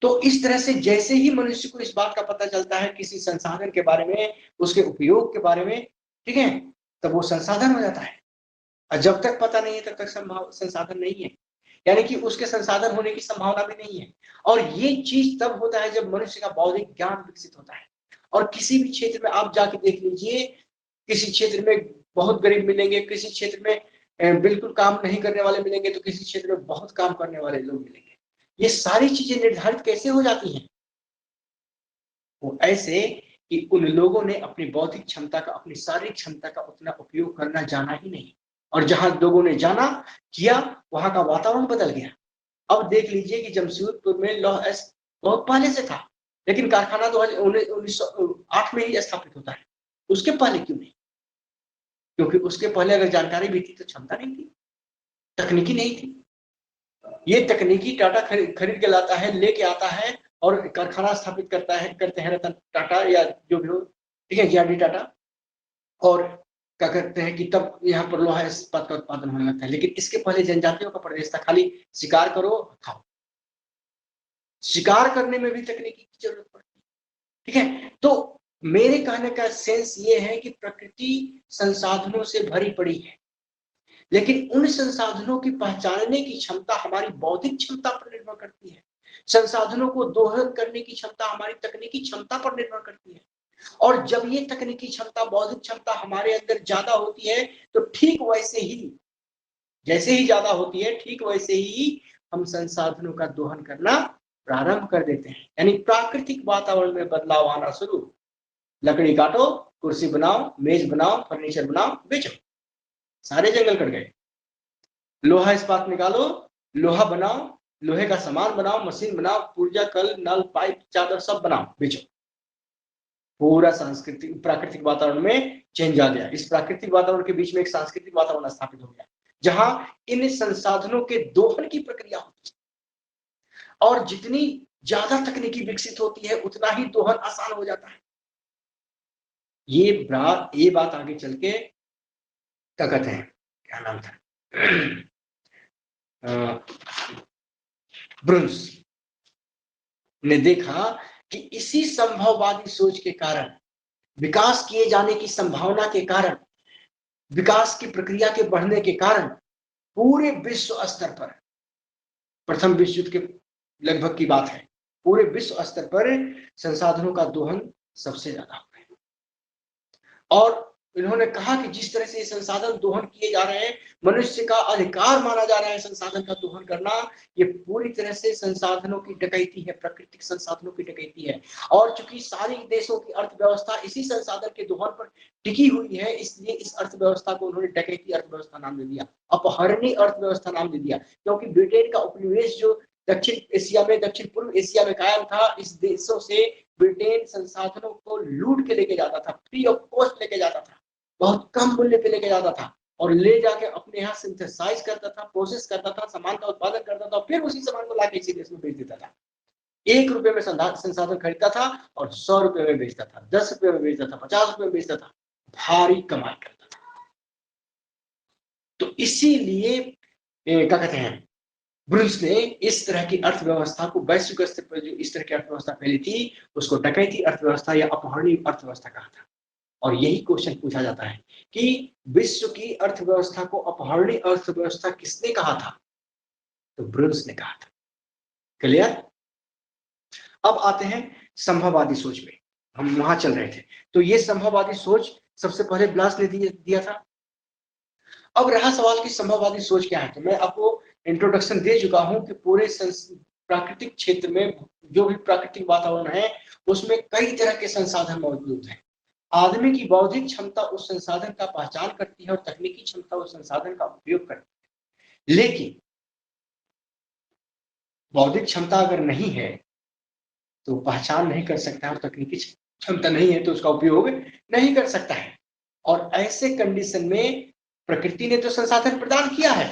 तो इस तरह से जैसे ही मनुष्य को इस बात का पता चलता है किसी संसाधन के बारे में, उसके उपयोग के बारे में, ठीक है, तब वो संसाधन हो जाता है। और जब तक पता नहीं है तब तक संसाधन नहीं है, यानी कि उसके संसाधन होने की संभावना भी नहीं है। और ये चीज तब होता है जब मनुष्य का बौद्धिक ज्ञान विकसित होता है। और किसी भी क्षेत्र में आप जाके देख लीजिए, किसी क्षेत्र में बहुत गरीब मिलेंगे, किसी क्षेत्र में बिल्कुल काम नहीं करने वाले मिलेंगे, तो किसी क्षेत्र में बहुत काम करने वाले लोग मिलेंगे। ये सारी चीजें निर्धारित कैसे हो जाती हैं? वो ऐसे कि उन लोगों ने अपनी बौद्धिक क्षमता का, अपनी शारीरिक क्षमता का उतना उपयोग करना जाना ही नहीं। और जहां लोगों ने जाना किया, वहां का वातावरण बदल गया। अब देख लीजिए कि जमशेदपुर में लौह अयस्क बहुत पहले से था, लेकिन कारखाना 1908 में ही स्थापित होता है। उसके पहले क्यों नहीं? क्योंकि उसके पहले अगर जानकारी भी थी तो क्षमता नहीं थी, तकनीकी नहीं थी। ये तकनीकी टाटा खरीद के लाता है, लेके आता है और कारखाना स्थापित करते हैं रतन टाटा या जो भी हो, ठीक है, जीआरडी टाटा। और क्या करते हैं कि तब यहाँ पर लोहा इस्पात का उत्पादन होने लगता है। लेकिन इसके पहले जनजातियों का प्रदेश था, खाली शिकार करो खाओ। शिकार करने में भी तकनीकी की जरूरत पड़ती है। ठीक है, तो मेरे कहने का सेंस ये है कि प्रकृति संसाधनों से भरी पड़ी है, लेकिन उन संसाधनों की पहचानने की क्षमता हमारी बौद्धिक क्षमता पर निर्भर करती है। संसाधनों को दोहन करने की क्षमता हमारी तकनीकी क्षमता पर निर्भर करती है। और जब ये तकनीकी क्षमता, बौद्धिक क्षमता हमारे अंदर ज्यादा होती है, तो ठीक वैसे ही, जैसे ही ज्यादा होती है, ठीक वैसे ही हम संसाधनों का दोहन करना प्रारंभ कर देते हैं। यानी प्राकृतिक वातावरण में बदलाव आना शुरू। लकड़ी काटो, कुर्सी बनाओ, मेज बनाओ, फर्नीचर बनाओ, बेचो, सारे जंगल कट गए। लोहा इस्पात निकालो, लोहा बनाओ, लोहे का सामान बनाओ, मशीन बनाओ, पुर्जा, कल, नल, पाइप, चादर सब बनाओ, बेचो। पूरा सांस्कृतिक प्राकृतिक वातावरण में चेंज आ गया। इस प्राकृतिक वातावरण के बीच में एक सांस्कृतिक वातावरण स्थापित हो गया, जहां इन संसाधनों के दोहन की प्रक्रिया होती है। और जितनी ज्यादा तकनीकी विकसित होती है, उतना ही दोहन आसान हो जाता है। ये बात आगे चल के क्या कहते हैं, क्या नाम था, ब्रुन्स ने देखा कि इसी संभववादी सोच के कारण, विकास किए जाने की संभावना के कारण, विकास की प्रक्रिया के बढ़ने के कारण पूरे विश्व स्तर पर, प्रथम विश्व युद्ध के लगभग की बात है, पूरे विश्व स्तर पर संसाधनों का दोहन सबसे ज्यादा हो गया। और इन्होंने कहा कि जिस तरह से संसाधन दोहन किए जा रहे हैं, मनुष्य का अधिकार माना जा रहा है संसाधन का दोहन करना, ये पूरी तरह से संसाधनों की डकैती है, प्राकृतिक संसाधनों की डकैती है। और चूंकि सारी देशों की अर्थव्यवस्था इसी संसाधन के दोहन पर टिकी हुई है, इसलिए इस अर्थव्यवस्था को उन्होंने डकैती अर्थव्यवस्था नाम दे दिया, अपहरणीय अर्थव्यवस्था नाम दे दिया। क्योंकि ब्रिटेन का उपनिवेश जो दक्षिण एशिया में, दक्षिण पूर्व एशिया में कायम था, इस देशों से ब्रिटेन संसाधनों को लूट के लेके जाता था, फ्री ऑफ कॉस्ट लेके जाता था, बहुत कम मूल्य पे लेके जाता था, और ले जाके अपने यहाँ सिंथेसाइज करता था, प्रोसेस करता था, सामान का उत्पादन करता था, फिर उसी सामान को लाके इसी देश में बेच देता था। 1 रुपए में संसाधन खरीदता था और 100 रुपए में बेचता था, 10 रुपए में बेचता था, 50 रुपए में बेचता था, भारी कमाई करता था। तो इसीलिए क्या कहते हैं, ब्रुन्स ने इस तरह की अर्थव्यवस्था को, वैश्विक स्तर पर जो इस तरह की अर्थव्यवस्था फैली थी, उसको डकैती अर्थव्यवस्था या अपहरणीय अर्थव्यवस्था कहा था। और यही क्वेश्चन पूछा जाता है कि विश्व की अर्थव्यवस्था को अपहरणीय अर्थव्यवस्था किसने कहा था? तो ब्रुन्स ने कहा था। क्लियर? अब आते हैं संभववादी सोच में, हम वहां चल रहे थे। तो ये संभववादी सोच सबसे पहले ब्लास ने दिया था। अब रहा सवाल कि संभववादी सोच क्या है। तो मैं आपको इंट्रोडक्शन दे चुका हूं कि पूरे प्राकृतिक क्षेत्र में जो भी प्राकृतिक वातावरण है, उसमें कई तरह के संसाधन मौजूद हैं। आदमी की बौद्धिक क्षमता उस संसाधन का पहचान करती है और तकनीकी क्षमता उस संसाधन का उपयोग करती है। लेकिन बौद्धिक क्षमता अगर नहीं है तो पहचान नहीं कर सकता है, और तकनीकी क्षमता नहीं है तो उसका उपयोग नहीं कर सकता है। और ऐसे कंडीशन में प्रकृति ने तो संसाधन प्रदान किया है,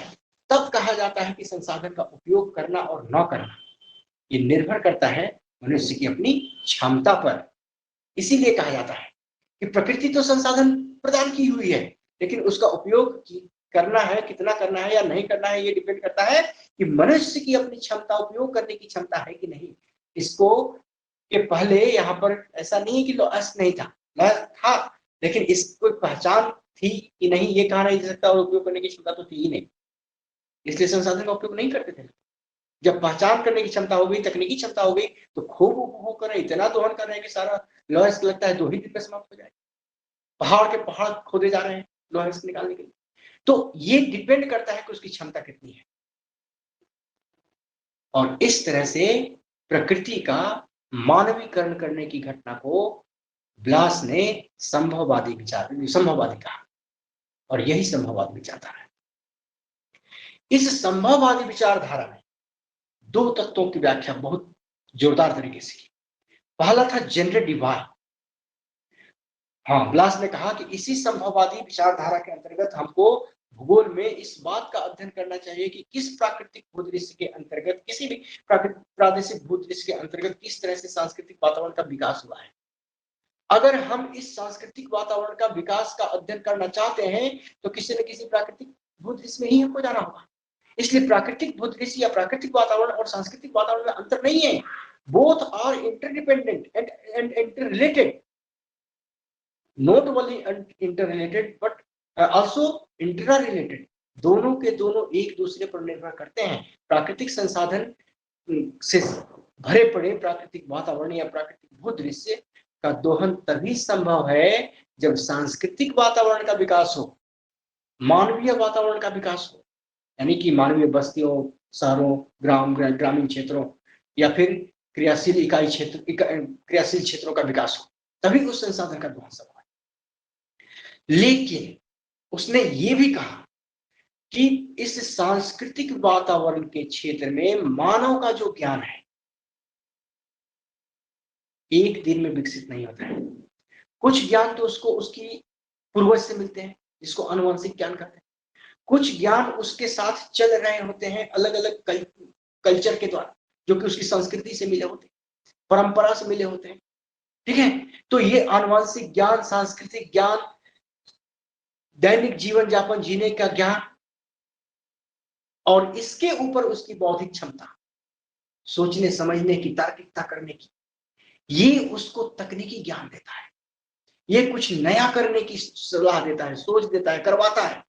तब कहा जाता है कि संसाधन का उपयोग करना और न करना ये निर्भर करता है मनुष्य की अपनी क्षमता पर। इसीलिए कहा जाता है कि प्रकृति तो संसाधन प्रदान की हुई है, लेकिन उसका उपयोग करना है, कितना करना है या नहीं करना है, ये डिपेंड करता है कि मनुष्य की अपनी क्षमता, उपयोग करने की क्षमता है कि नहीं। इसको के पहले यहाँ पर ऐसा नहीं है कि लॉस नहीं था, लॉस था, लेकिन इसको पहचान थी कि नहीं ये कहा नहीं जा सकता, और उपयोग करने की क्षमता तो थी ही नहीं, इसलिए संसाधन का उपयोग नहीं करते थे। जब पहचान करने की क्षमता हो गई, तकनीकी क्षमता हो गई, तो खूब उपभोग कर रहे, इतना दोहन कर रहे हैं कि सारा लॉस लगता है 2 ही दिन में समाप्त हो जाए। पहाड़ के पहाड़ खोदे जा रहे हैं लॉस निकालने के लिए। तो ये डिपेंड करता है कि उसकी क्षमता कितनी है। और इस तरह से प्रकृति का मानवीकरण करने की घटना को ब्लास ने संभववादी कहा, और यही संभववादी विचारधारा है। इस संभववादी विचारधारा में 2 तत्वों की व्याख्या बहुत जोरदार तरीके से की। पहला था जनरेटिव वाई। हाँ, ब्लास ने कहा कि इसी संभववादी विचारधारा के अंतर्गत हमको भूगोल में इस बात का अध्ययन करना चाहिए कि किस प्राकृतिक भूदृश्य के अंतर्गत, किसी भी प्रादेशिक भूदृश्य के अंतर्गत किस तरह से सांस्कृतिक वातावरण का विकास हुआ है। अगर हम इस सांस्कृतिक वातावरण का विकास का अध्ययन करना चाहते हैं तो किसी न किसी प्राकृतिक भूदृश्य में ही हमको जाना होगा। इसलिए प्राकृतिक भूदृश्य या प्राकृतिक वातावरण और सांस्कृतिक वातावरण में अंतर नहीं है। Both are interdependent and interrelated, not only interrelated but also interrelated. दोनों के दोनों एक दूसरे पर निर्भर करते हैं। प्राकृतिक संसाधन से भरे पड़े प्राकृतिक वातावरण या प्राकृतिक भूदृश्य का दोहन तभी संभव है जब सांस्कृतिक वातावरण का विकास हो, मानवीय वातावरण का विकास हो, यानी कि मानवीय बस्तियों, शहरों, ग्रामीण क्षेत्रों या फिर क्रियाशील क्षेत्रों का विकास हो, तभी उस संसाधन का दोहन संभव है। लेकिन उसने ये भी कहा कि इस सांस्कृतिक वातावरण के क्षेत्र में मानव का जो ज्ञान है एक दिन में विकसित नहीं होता है। कुछ ज्ञान तो उसको उसकी पूर्वज से मिलते हैं, जिसको आनुवंशिक ज्ञान कहते हैं। कुछ ज्ञान उसके साथ चल रहे होते हैं अलग अलग कल्चर के द्वारा, जो कि उसकी संस्कृति से मिले होते हैं, परंपरा से मिले होते हैं। ठीक है, तो ये आनुवंशिक ज्ञान, सांस्कृतिक ज्ञान, दैनिक जीवन यापन जीने का ज्ञान, और इसके ऊपर उसकी बौद्धिक क्षमता, सोचने समझने की, तार्किकता करने की, ये उसको तकनीकी ज्ञान देता है। ये कुछ नया करने की सलाह देता है, सोच देता है, करवाता है।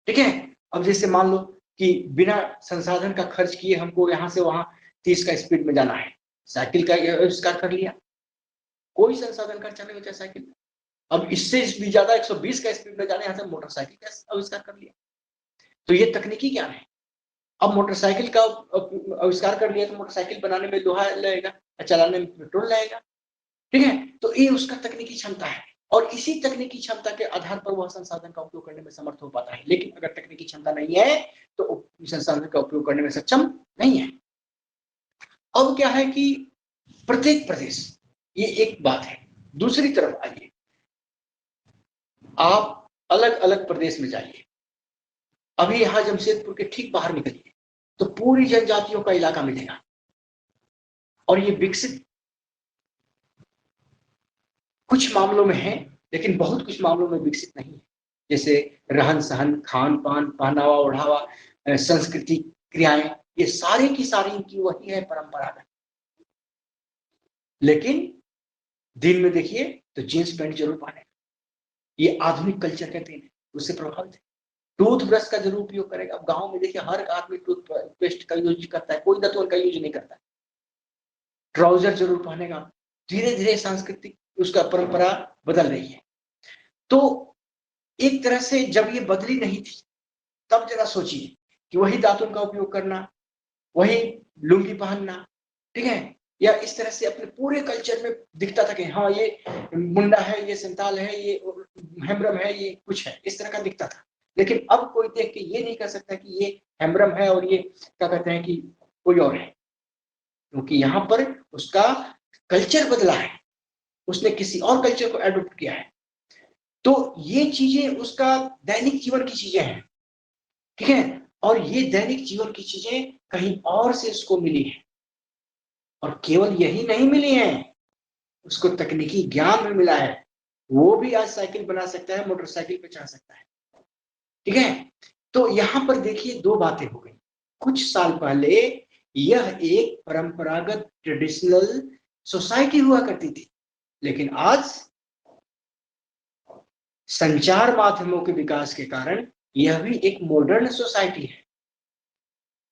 ठीक है, अब जैसे मान लो कि बिना संसाधन का खर्च किए हमको यहाँ से वहां 30 का स्पीड में जाना है, साइकिल का आविष्कार कर लिया, कोई संसाधन खर्चा नहीं होता साइकिल में। अब इससे भी ज्यादा 120 का स्पीड में जाने, यहाँ से मोटरसाइकिल का आविष्कार कर लिया। तो ये तकनीकी ज्ञान है। अब मोटरसाइकिल का आविष्कार कर लिया तो मोटरसाइकिल बनाने में लोहा लगेगा, चलाने में पेट्रोल लगेगा। ठीक है, तो ये उसका तकनीकी क्षमता है, और इसी तकनीकी क्षमता के आधार पर वह संसाधन का उपयोग करने में समर्थ हो पाता है। लेकिन अगर तकनीकी क्षमता नहीं है तो संसाधन का उपयोग करने में सक्षम नहीं है। अब क्या है कि प्रत्येक प्रदेश, ये एक बात है। दूसरी तरफ आइए, आप अलग अलग प्रदेश में जाइए। अभी यहां जमशेदपुर के ठीक बाहर निकलिए तो पूरी जनजातियों का इलाका मिलेगा, और ये विकसित कुछ मामलों में है, लेकिन बहुत कुछ मामलों में विकसित नहीं है। जैसे रहन सहन, खान पान, पहनावा ओढ़ावा, संस्कृति, क्रियाएं, ये सारी की सारी इनकी वही है, परंपरागत। लेकिन दिन में देखिए तो जींस पैंट जरूर पहने, ये आधुनिक कल्चर के दिन है, उससे प्रभावित है। टूथब्रश का जरूर उपयोग करेगा। अब गांव में देखिए हर आदमी टूथपेस्ट का यूज करता है, कोई दतवन का यूज नहीं करता है। ट्राउजर जरूर पहनेगा। धीरे धीरे सांस्कृतिक उसका परंपरा बदल रही है। तो एक तरह से जब ये बदली नहीं थी, तब जरा सोचिए कि वही दातुन का उपयोग करना, वही लुंगी पहनना, ठीक है, या इस तरह से अपने पूरे कल्चर में दिखता था कि हाँ ये मुंडा है, ये संताल है, ये हेम्ब्रम है, ये कुछ है, इस तरह का दिखता था। लेकिन अब कोई देख के ये नहीं कह सकता कि ये हेम्ब्रम है और ये क्या कहते हैं कि कोई और है, क्योंकि यहाँ पर उसका कल्चर बदला है, उसने किसी और कल्चर को एडॉप्ट किया है। तो ये चीजें उसका दैनिक जीवन की चीजें हैं, ठीक है, और ये दैनिक जीवन की चीजें कहीं और से उसको मिली है। और केवल यही नहीं मिली है, उसको तकनीकी ज्ञान भी मिला है। वो भी आज साइकिल बना सकता है, मोटरसाइकिल पे चढ़ सकता है, ठीक है। तो यहां पर देखिए दो बातें हो गई। कुछ साल पहले यह एक परंपरागत ट्रेडिशनल सोसाइटी हुआ करती थी, लेकिन आज संचार माध्यमों के विकास के कारण यह भी एक मॉडर्न सोसाइटी है।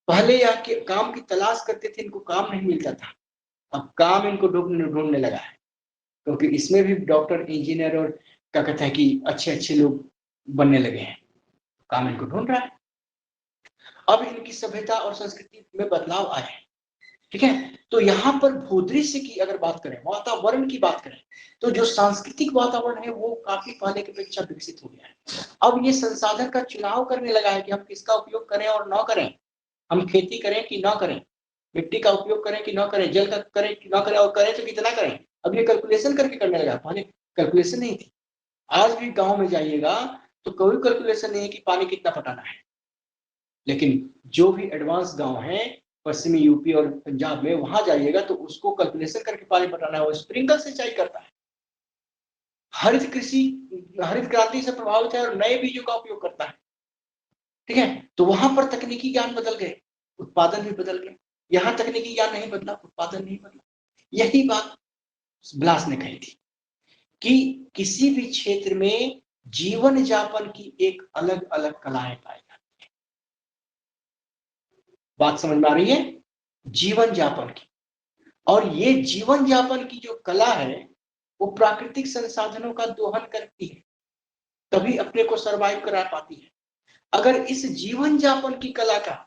पहले यह काम की तलाश करते थे, इनको काम नहीं मिलता था, अब काम इनको ढूंढने लगा है, क्योंकि इसमें भी डॉक्टर, इंजीनियर और क्या कहते हैं कि अच्छे अच्छे लोग बनने लगे हैं, काम इनको ढूंढ रहा है। अब इनकी सभ्यता और संस्कृति में बदलाव आए हैं, ठीक है। तो यहाँ पर भूदृश्य की अगर बात करें, वातावरण की बात करें, तो जो सांस्कृतिक वातावरण है वो काफी पहले की अपेक्षा विकसित हो गया है। अब ये संसाधन का चुनाव करने लगा है कि हम किसका उपयोग करें और न करें, हम खेती करें कि न करें, मिट्टी का उपयोग करें कि न करें, जल का करें कि न करें, और करें तो कितना करें। अब ये कैलकुलेशन करके करने लगा, पहले कैलकुलेशन नहीं थी। आज भी गाँव में जाइएगा तो कोई कैलकुलेशन नहीं है कि पानी कितना पटाना है, लेकिन जो भी एडवांस गाँव है पश्चिमी यूपी और पंजाब में, वहां जाइएगा तो उसको कैलकुलेशन करके पानी पटाना है, वो स्प्रिंकल सिंचाई करता है। हरित कृषि, हरित क्रांति से प्रभावित है और नए बीजों का उपयोग करता है, ठीक है। तो वहां पर तकनीकी ज्ञान बदल गए, उत्पादन भी बदल गए। यहाँ तकनीकी ज्ञान नहीं बदला, उत्पादन नहीं बदला। यही बात ब्लास ने कही थी कि किसी भी क्षेत्र में जीवन यापन की एक अलग अलग कलाएं पाई जाती है। बात समझ में आ रही है? जीवन यापन की, और ये जीवन यापन की जो कला है वो प्राकृतिक संसाधनों का दोहन करती है, तभी अपने को सरवाइव करा पाती है। अगर इस जीवन यापन की कला का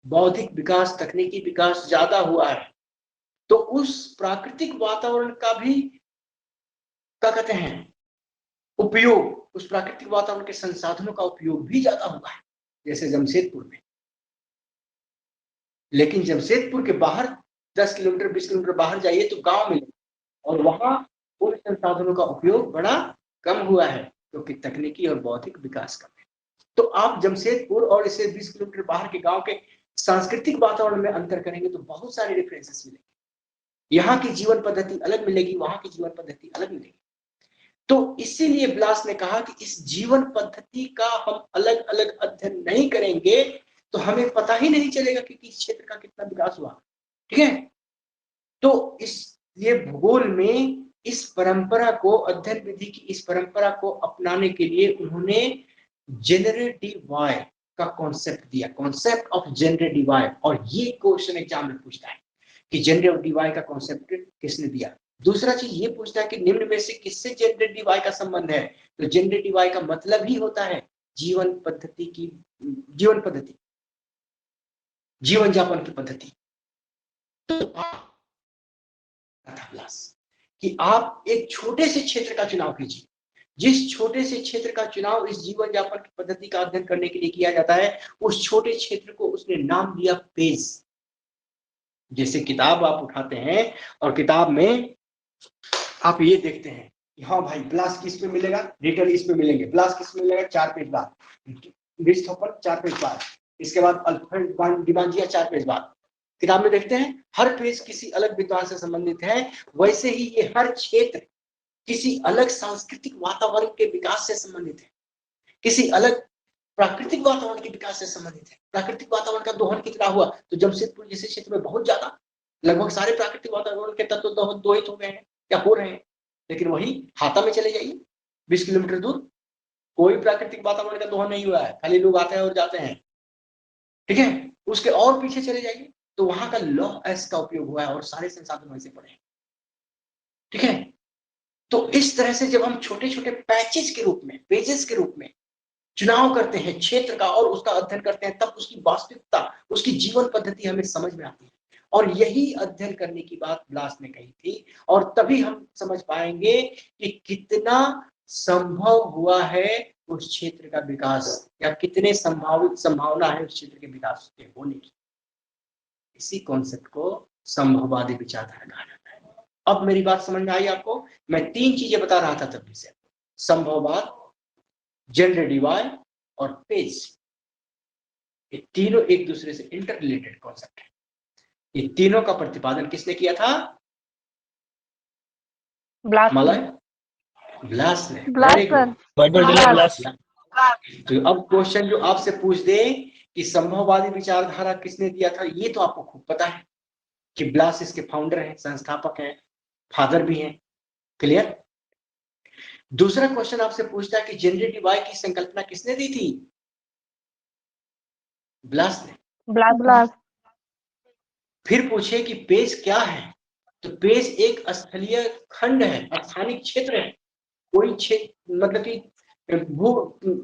बौद्धिक विकास, तकनीकी विकास ज्यादा हुआ है, तो उस प्राकृतिक वातावरण का भी क्या कहते हैं उपयोग, उस प्राकृतिक वातावरण के संसाधनों का उपयोग भी ज्यादा हुआ है, जैसे जमशेदपुर में। लेकिन जमशेदपुर के बाहर 10 किलोमीटर 20 किलोमीटर बाहर जाइए तो गांव में, और वहां उन संसाधनों का उपयोग बड़ा कम हुआ है, क्योंकि तकनीकी और बौद्धिक विकास कम है। तो आप जमशेदपुर और इसे 20 किलोमीटर बाहर के गांव के सांस्कृतिक वातावरण में अंतर करेंगे तो बहुत सारे डिफरेंसेस मिलेंगे। यहाँ की जीवन पद्धति अलग मिलेगी, वहां की जीवन पद्धति अलग मिलेगी। तो इसीलिए ब्लास ने कहा कि इस जीवन पद्धति का हम अलग अलग अध्ययन नहीं करेंगे तो हमें पता ही नहीं चलेगा कि किस क्षेत्र का कितना विकास हुआ। ठीक है। तो ये भूगोल में इस परंपरा को, अध्ययन विधि की इस परंपरा को अपनाने के लिए उन्होंने जेनरेटिवाई का कॉन्सेप्ट दिया, कॉन्सेप्ट ऑफ जेनरेटिवाई। और ये क्वेश्चन एग्जाम में पूछता है कि जेनरेटिवाई का कॉन्सेप्ट किसने दिया। दूसरा चीज ये पूछता है कि निम्न में से किससे जेनरेटिवाई का संबंध है। तो जेनरेटिवाई का मतलब ही होता है जीवन पद्धति की, जीवन पद्धति, जीवन यापन की पद्धति। तो कि आप एक छोटे से क्षेत्र का चुनाव कीजिए, जिस छोटे से क्षेत्र का चुनाव इस जीवन यापन की पद्धति का अध्ययन करने के लिए किया जाता है, उस छोटे क्षेत्र को उसने नाम दिया पेज। जैसे किताब आप उठाते हैं और किताब में आप ये देखते हैं कि हाँ भाई ब्लास किस पे मिलेगा, रिटर्न इस पे मिलेंगे, ब्लास किस पे मिलेगा 4 पेज बाद, रिस्टोफर 4 पेज बाद, इसके बाद अल्फ्रेड डिमांजिया 4 पेज बाद। किताब में देखते हैं हर पेज किसी अलग विद्वान से संबंधित है। वैसे ही ये हर क्षेत्र किसी अलग सांस्कृतिक वातावरण के विकास से संबंधित है, किसी अलग प्राकृतिक वातावरण के विकास से संबंधित है। प्राकृतिक वातावरण का दोहन कितना हुआ, तो जमशेदपुर जैसे क्षेत्र में बहुत ज्यादा, लगभग सारे प्राकृतिक वातावरण के तत्व दोहित हो गए हैं या हो रहे हैं। लेकिन वही हाता में चले जाइए 20 किलोमीटर दूर, कोई प्राकृतिक वातावरण का दोहन नहीं हुआ है, खाली लोग आते हैं और जाते हैं। ठीक है, उसके और पीछे चले जाइए तो वहां का लॉ एस का उपयोग हुआ है और सारे संसाधन वैसे पड़े हैं। ठीक है, तो इस तरह से जब हम छोटे छोटे पैचेस के रूप में, पेजेस के रूप में चुनाव करते हैं क्षेत्र का और उसका अध्ययन करते हैं, तब उसकी वास्तविकता, उसकी जीवन पद्धति हमें समझ में आती है। और यही अध्ययन करने की बात ब्लास ने कही थी। और तभी हम समझ पाएंगे कि कितना संभव हुआ है उस क्षेत्र का विकास, या कितने संभावित संभावना है उस क्षेत्र के विकास के होने की। इसी कॉन्सेप्ट को संभववादी विचारधारा कहा जाता है। अब मेरी बात समझ में आई आपको? मैं 3 चीजें बता रहा था तभी से, संभववाद, जेनरेटिवाई और पेज। ये तीनों एक दूसरे से इंटर रिलेटेड कॉन्सेप्ट है। ये तीनों का प्रतिपादन किसने किया था? मलय ब्लास ने। Blache sir. Vidal de la Blache. तो अब क्वेश्चन जो आपसे पूछ दे कि संभववादी विचारधारा किसने दिया था, ये तो आपको खूब पता है कि ब्लास इसके फाउंडर हैं, संस्थापक हैं, फादर भी हैं। क्लियर? दूसरा क्वेश्चन आपसे पूछता है कि जेनरेटिवाई की संकल्पना किसने दी थी? ब्लास ने। ब्लास। फिर पूछे कि पेज क्या है, तो पेज एक स्थलीय खंड है, स्थानिक क्षेत्र है, कोई क्षेत्र मतलब कि भू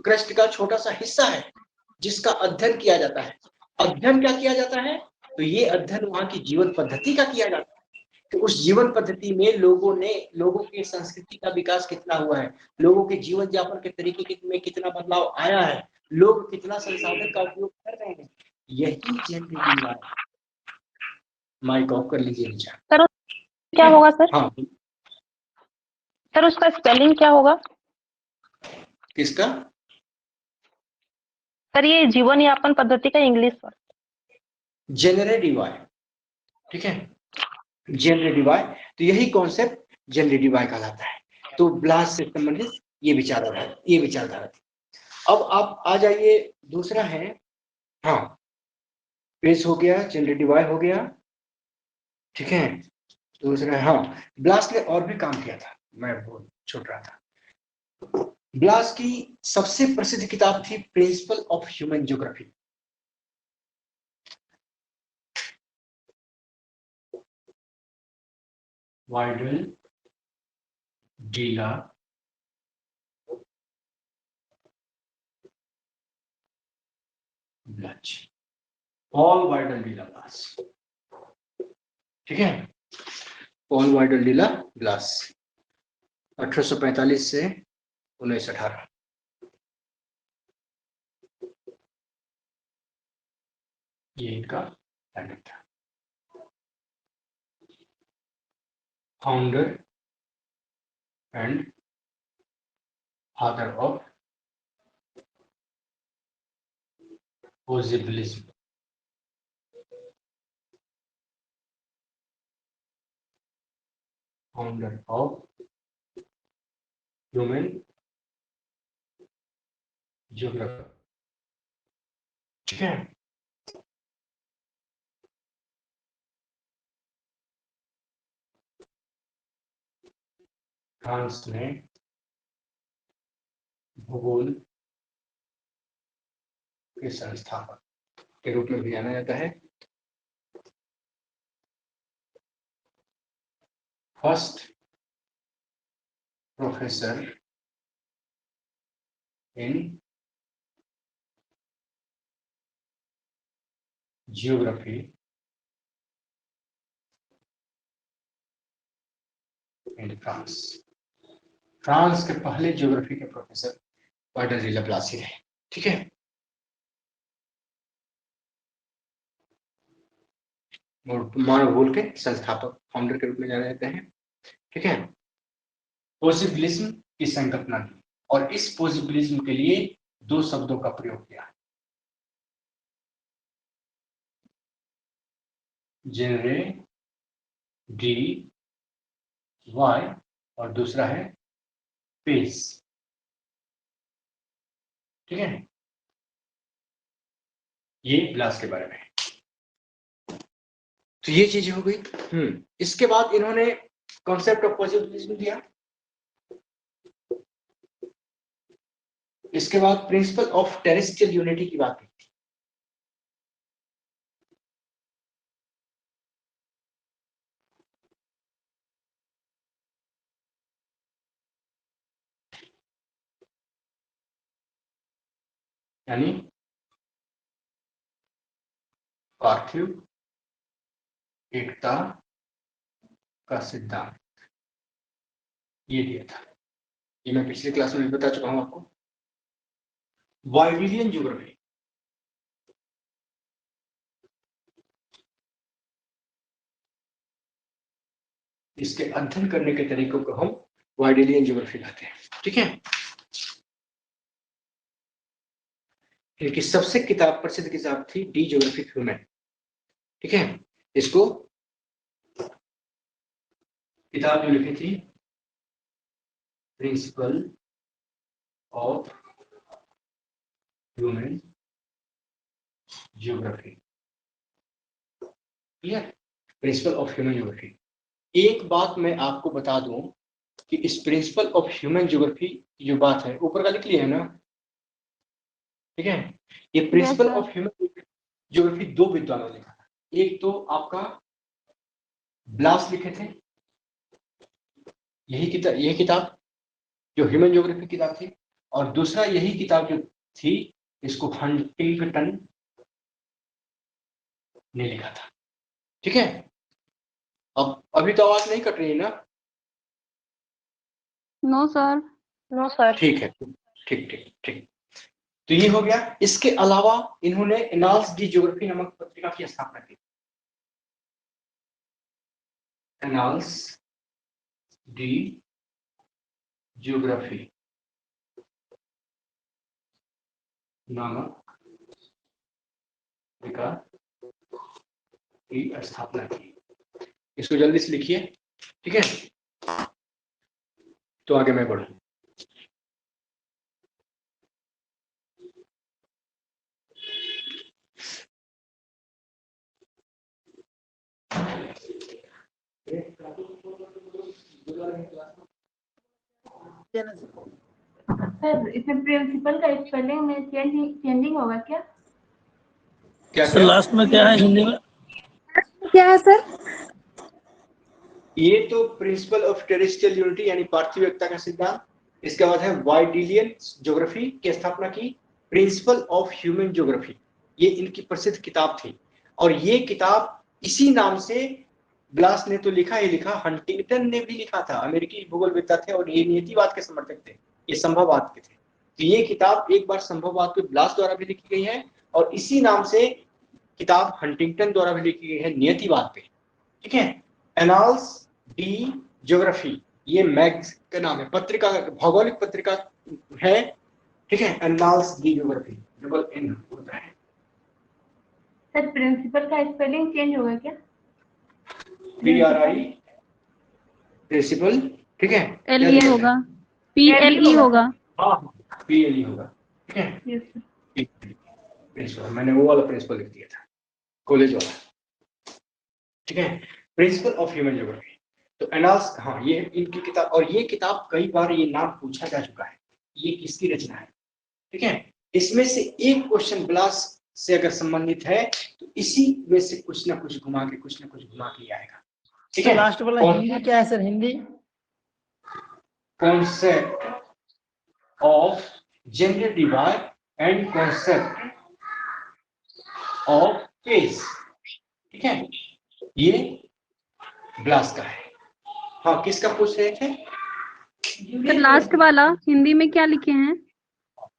क्रस्ट का छोटा सा हिस्सा है जिसका अध्ययन किया जाता है। अध्ययन क्या किया जाता है? तो ये अध्ययन वहां की जीवन पद्धति का किया जाता है कि उस जीवन पद्धति में लोगों के संस्कृति का विकास कितना हुआ है, लोगों के जीवन यापन के तरीके में कितना बदलाव आया है, लोग कितना संसाधन का उपयोग कर रहे हैं। यही जेनरेटिव है। माइक ऑफ कर लीजिए विचार। सर क्या होगा सर? हाँ, सर उसका स्पेलिंग क्या होगा? किसका? सर ये जीवन यापन पद्धति का इंग्लिश सर। जेनरेटिवाई। ठीक है, जेनरेटिवाई। तो यही कॉन्सेप्ट जेनरेटिवाई कहलाता है। तो ब्लास से संबंधित ये विचारधारा थी। अब आप आ जाइए, दूसरा है, हाँ, पेज हो गया, जेनरेटिवाई हो गया। ठीक है, दूसरा, हाँ, ब्लास ने और भी काम किया था, मैं बहुत छूट रहा था। ब्लास की सबसे प्रसिद्ध किताब थी principle of human geography. Vidal de la Blache, Paul Vidal de la Blache. ठीक है, पॉल वाइडल डीला ब्लास, 1845 से 1918। ये इनका टाइटल था, founder and father of possibilism. Founder of human geography. ठीक है, फ्रांस में भूगोल के संस्थापक के रूप में भी जाना जाता है। First professor in geography in France. France के पहले जियोग्राफी के प्रोफेसर वाल्टर डी लाप्लासी रहे। ठीक है, मानव भूगोल के संस्थापक, फाउंडर के रूप में जाना जाते हैं। ठीक है, पॉसिबिलिज्म की संकल्पना की और इस पॉसिबिलिज्म के लिए दो शब्दों का प्रयोग किया, जेनरे डी वाई और दूसरा है पेस। ठीक है, ये ब्लास के बारे में है। तो ये चीजें हो गई। इसके बाद इन्होंने कॉन्सेप्ट ऑफ पॉसिबिलिज्म दिया। इसके बाद प्रिंसिपल ऑफ टेरेस्ट्रियल यूनिटी की बात की। यानी पार्थिव एकता का सिद्धांत ये दिया था। ये मैं पिछली क्लास में भी बता चुका हूं आपको। वाइडिलियन ज्योग्राफी, इसके अध्ययन करने के तरीकों को हम वाइडिलियन ज्योग्राफी कहते हैं। ठीक है, इनकी सबसे प्रसिद्ध किताब थी डी ज्योग्राफी ह्यूमन। ठीक है, इसको किताब जो लिखी थी principle of human geography. Clear, principal of human geography. एक बात मैं आपको बता दूं कि इस प्रिंसिपल ऑफ ह्यूमन ज्योग्राफी जो बात है ऊपर का लिख लिया है ना। ठीक है, ये प्रिंसिपल ऑफ ह्यूमन ज्योग्राफी दो विद्वानों ने लिखा था। एक तो आपका ब्लास लिखे थे, यही किताब जो ह्यूमन ज्योग्राफी किताब थी, और दूसरा यही किताब जो थी इसको हंटिंगटन ने लिखा था। ठीक है, अब अभी तो आवाज नहीं कट रही है ना? No sir. No sir. ठीक है, ठीक ठीक ठीक। तो ये हो गया। इसके अलावा इन्होंने एनाल्स डी ज्योग्राफी नामक पत्रिका की स्थापना की। एनाल्स डी ज्योग्राफी नामक पत्रिका की स्थापना की। इसको जल्दी से लिखिए। ठीक है, तो आगे मैं बढ़ूं। सर इसमें प्रिंसिपल का स्पेलिंग में चेंजिंग होगा क्या? क्या सर लास्ट में क्या है हिंदी में? क्या है सर? ये तो प्रिंसिपल ऑफ टेरेस्ट्रियल यूनिटी यानी पार्थिव एकता का सिद्धांत। इसके बाद है वाइडिलियन ज्योग्राफी की स्थापना की, प्रिंसिपल ऑफ ह्यूमन ज्योग्राफी, ये इनकी प्रसिद्ध किताब थी। और ये किताब इसी नाम से ब्लास ने तो लिखा ही लिखा, हंटिंगटन ने भी लिखा था। अमेरिकी भूगोलवेत्ता थे और ये नियतिवाद के समर्थक थे, ये संभववाद के थे। तो ये किताब एक बार संभववाद पे ब्लास द्वारा भी लिखी गई है और इसी नाम से किताब हंटिंगटन द्वारा भी लिखी गई है नियतिवाद पे। ठीक है, एनाल्स डी ज्योग्राफी ये मैग्स का नाम है, पत्रिका, भौगोलिक पत्रिका है। ठीक है, Annales de Geographie double N होता है। सर प्रिंसिपल का स्पेलिंग चेंज होगा क्या? PRI principal. ठीक है, LE होगा, PLE होगा। हाँ PLE होगा। ठीक है, प्रिंसिपल, मैंने वो वाला प्रिंसिपल लिख दिया था, कॉलेज वाला। ठीक है, प्रिंसिपल ऑफ ह्यूमन ज्योग्राफी। तो एनाल्स, हाँ ये इनकी किताब, और ये किताब कई बार ये नाम पूछा जा चुका है, ये किसकी रचना है, ठीक है। इसमें से एक क्वेश्चन ब्लास से अगर संबंधित है तो इसी में से कुछ ना कुछ घुमा के आएगा, ठीक है। लास्ट वाला हिंदी क्या है sir? Hindi concept of gender divide and concept of face, ठीक है, ये ब्लास का है। हाँ, किसका पूछ रहे थे? सर लास्ट वाला हिंदी में क्या लिखे हैं?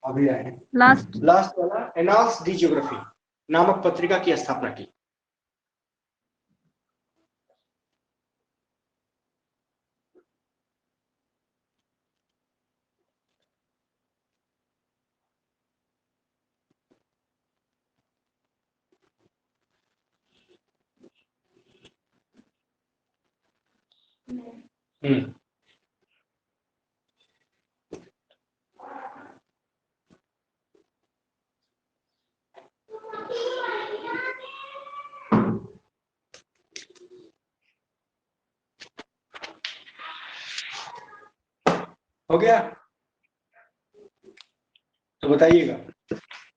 अभी आए हैं। लास्ट लास्ट वाला एनाल्स डी ज्योग्राफी नामक पत्रिका की स्थापना की। हम्म, हो गया? तो बताइएगा।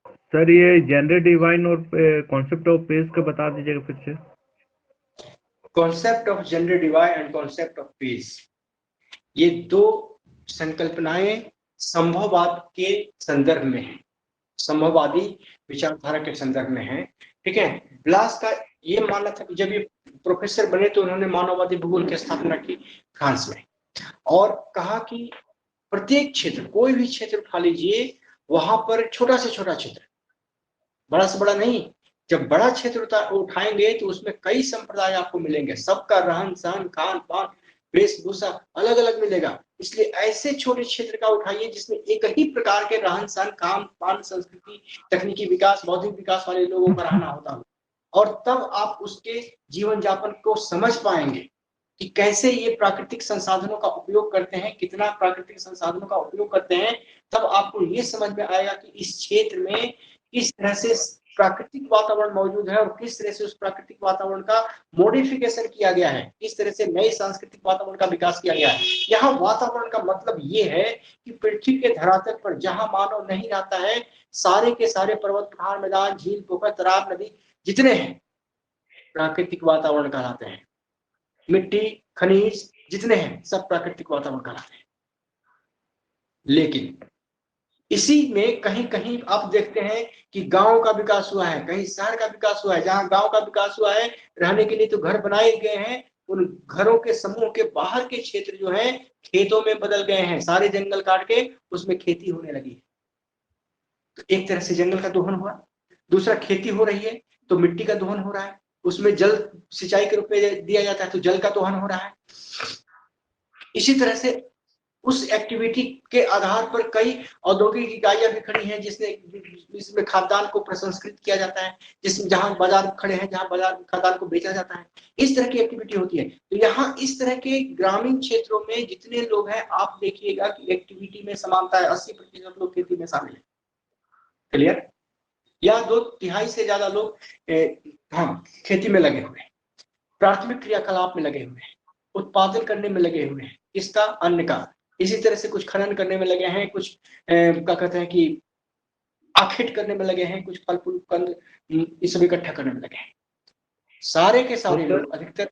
सर ये जेंडर डिवाइन और कॉन्सेप्ट ऑफ पेस का बता दीजिएगा फिर से। Concept of gender divide and concept of peace, ये दो संकल्पनाएं संभववाद के संदर्भ में है, संभववादी विचारधारा के संदर्भ में है, ठीक है। ब्लास का ये मानना था कि जब ये प्रोफेसर बने तो उन्होंने मानववादी भूगोल की स्थापना की फ्रांस में, और कहा कि प्रत्येक क्षेत्र, कोई भी क्षेत्र उठा लीजिए, वहां पर छोटा से छोटा क्षेत्र, बड़ा से बड़ा नहीं, जब बड़ा क्षेत्र उठाएंगे तो उसमें कई संप्रदाय आपको मिलेंगे, सबका रहन सहन खान पान वेशभूषा अलग अलग मिलेगा। इसलिए ऐसे छोटे क्षेत्र का उठाइए जिसमें एक ही प्रकार के रहन सहन खान पान संस्कृति तकनीकी विकास बौद्धिक विकास वाले लोगों का रहना होता हो, और तब आप उसके जीवन यापन को समझ पाएंगे कि कैसे ये प्राकृतिक संसाधनों का उपयोग करते हैं, कितना प्राकृतिक संसाधनों का उपयोग करते हैं। तब आपको ये समझ में आएगा कि इस क्षेत्र में किस तरह से प्राकृतिक वातावरण मौजूद है और किस तरह से उस प्राकृतिक वातावरण का मॉडिफिकेशन किया गया है, किस तरह से नए सांस्कृतिक वातावरण का विकास किया गया है। यहाँ वातावरण का मतलब ये है कि पृथ्वी के धरातल पर जहां मानव नहीं रहता है, सारे के सारे पर्वत पहाड़ मैदान झील पोखर तालाब नदी जितने हैं प्राकृतिक वातावरण कहलाते हैं, मिट्टी खनिज जितने हैं सब प्राकृतिक वातावरण कहलाते हैं। लेकिन इसी में कहीं कहीं आप देखते हैं कि गांव का विकास हुआ है, कहीं शहर का विकास हुआ है। जहां गांव का विकास हुआ है, रहने के लिए तो घर बनाए गए हैं, उन घरों के समूह के बाहर के क्षेत्र जो है खेतों में बदल गए हैं, सारे जंगल काट के उसमें खेती होने लगी है। तो एक तरह से जंगल का दोहन हुआ, दूसरा खेती हो रही है तो मिट्टी का दोहन हो रहा है, उसमें जल सिंचाई के रूप में दिया जाता है तो जल का दोहन हो रहा है। इसी तरह से उस एक्टिविटी के आधार पर कई औद्योगिक इकाइयां भी खड़ी हैं जिसमें खाद्यान्न को प्रसंस्कृत किया जाता है, जिसमें जहां बाजार खड़े हैं जहां बाजार खाद्यान्न को बेचा जाता है, इस तरह की एक्टिविटी होती है। तो यहाँ इस तरह के ग्रामीण क्षेत्रों में जितने लोग हैं आप देखिएगा कि एक्टिविटी में समानता है, 80% लोग खेती में शामिल है। क्लियर? या 2/3 से ज्यादा लोग खेती में लगे हुए हैं, प्राथमिक क्रियाकलाप में लगे हुए हैं, उत्पादन करने में लगे हुए हैं, इसका अन्न का। इसी तरह से कुछ खनन करने में लगे हैं, कुछ क्या कहते हैं कि आखेट करने में लगे हैं, कुछ फल फूल कंद ये सब इकट्ठा करने में लगे हैं। सारे के सारे लोग अधिकतर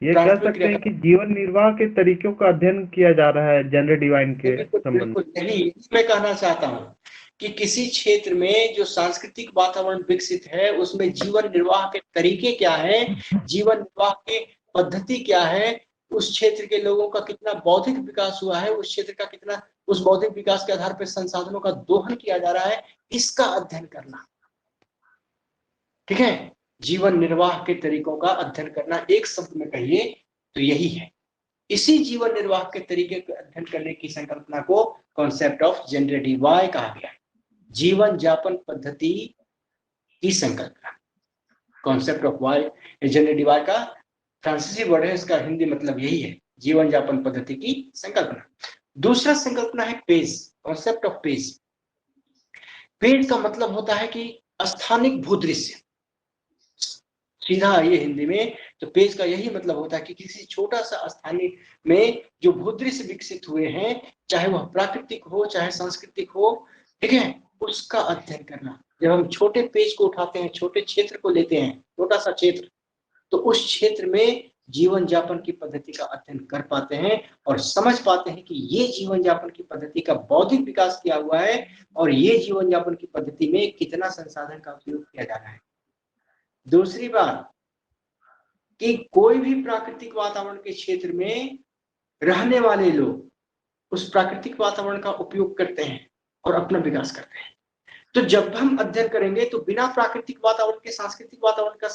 ये कह सकते हैं कि जीवन निर्वाह के तरीकों का अध्ययन किया जा रहा है जेंडर डिवाइन के संबंध में। यही मैं कहना चाहता हूँ कि किसी क्षेत्र में जो सांस्कृतिक वातावरण विकसित है उसमें जीवन निर्वाह के तरीके क्या है, जीवन निर्वाह के पद्धति क्या है, उस क्षेत्र के लोगों का कितना बौद्धिक विकास हुआ है, उस क्षेत्र का कितना उस बौद्धिक विकास के आधार पर संसाधनों का दोहन किया जा रहा है, इसका अध्ययन करना। ठीक है, जीवन निर्वाह के तरीकों का अध्ययन करना, एक शब्द में कहिए तो यही है। इसी जीवन निर्वाह के तरीके का अध्ययन करने की संकल्पना को कॉन्सेप्ट ऑफ जेंडर डिवाइड कहा गया है। जीवन यापन पद्धति की संकल्पना, कॉन्सेप्ट ऑफ जेंडर डिवाइड का फ्रांसीसी वर्ड है, इसका हिंदी मतलब यही है, जीवन यापन पद्धति की संकल्पना। दूसरा संकल्पना है page, concept of page. Page का मतलब होता है कि स्थानिक भूदृश्य, सीधा आइए हिंदी में, तो पेज का यही मतलब होता है कि किसी छोटा सा स्थानीय में जो भूदृश्य विकसित हुए हैं, चाहे वह प्राकृतिक हो चाहे सांस्कृतिक हो, ठीक है, उसका अध्ययन करना। जब हम छोटे पेज को उठाते हैं, छोटे क्षेत्र को लेते हैं, छोटा सा क्षेत्र, तो उस क्षेत्र में जीवन यापन की पद्धति का अध्ययन कर पाते हैं और समझ पाते हैं कि ये जीवन यापन की पद्धति का बौद्धिक विकास किया हुआ है और ये जीवन यापन की पद्धति में कितना संसाधन का उपयोग किया जा रहा है। दूसरी बात कि कोई भी प्राकृतिक वातावरण के क्षेत्र में रहने वाले लोग उस प्राकृतिक वातावरण का उपयोग करते हैं और अपना विकास करते हैं। तो जब हम अध्ययन करेंगे तो बिना प्राकृतिक वातावरण के सांस्कृतिक वातावरण का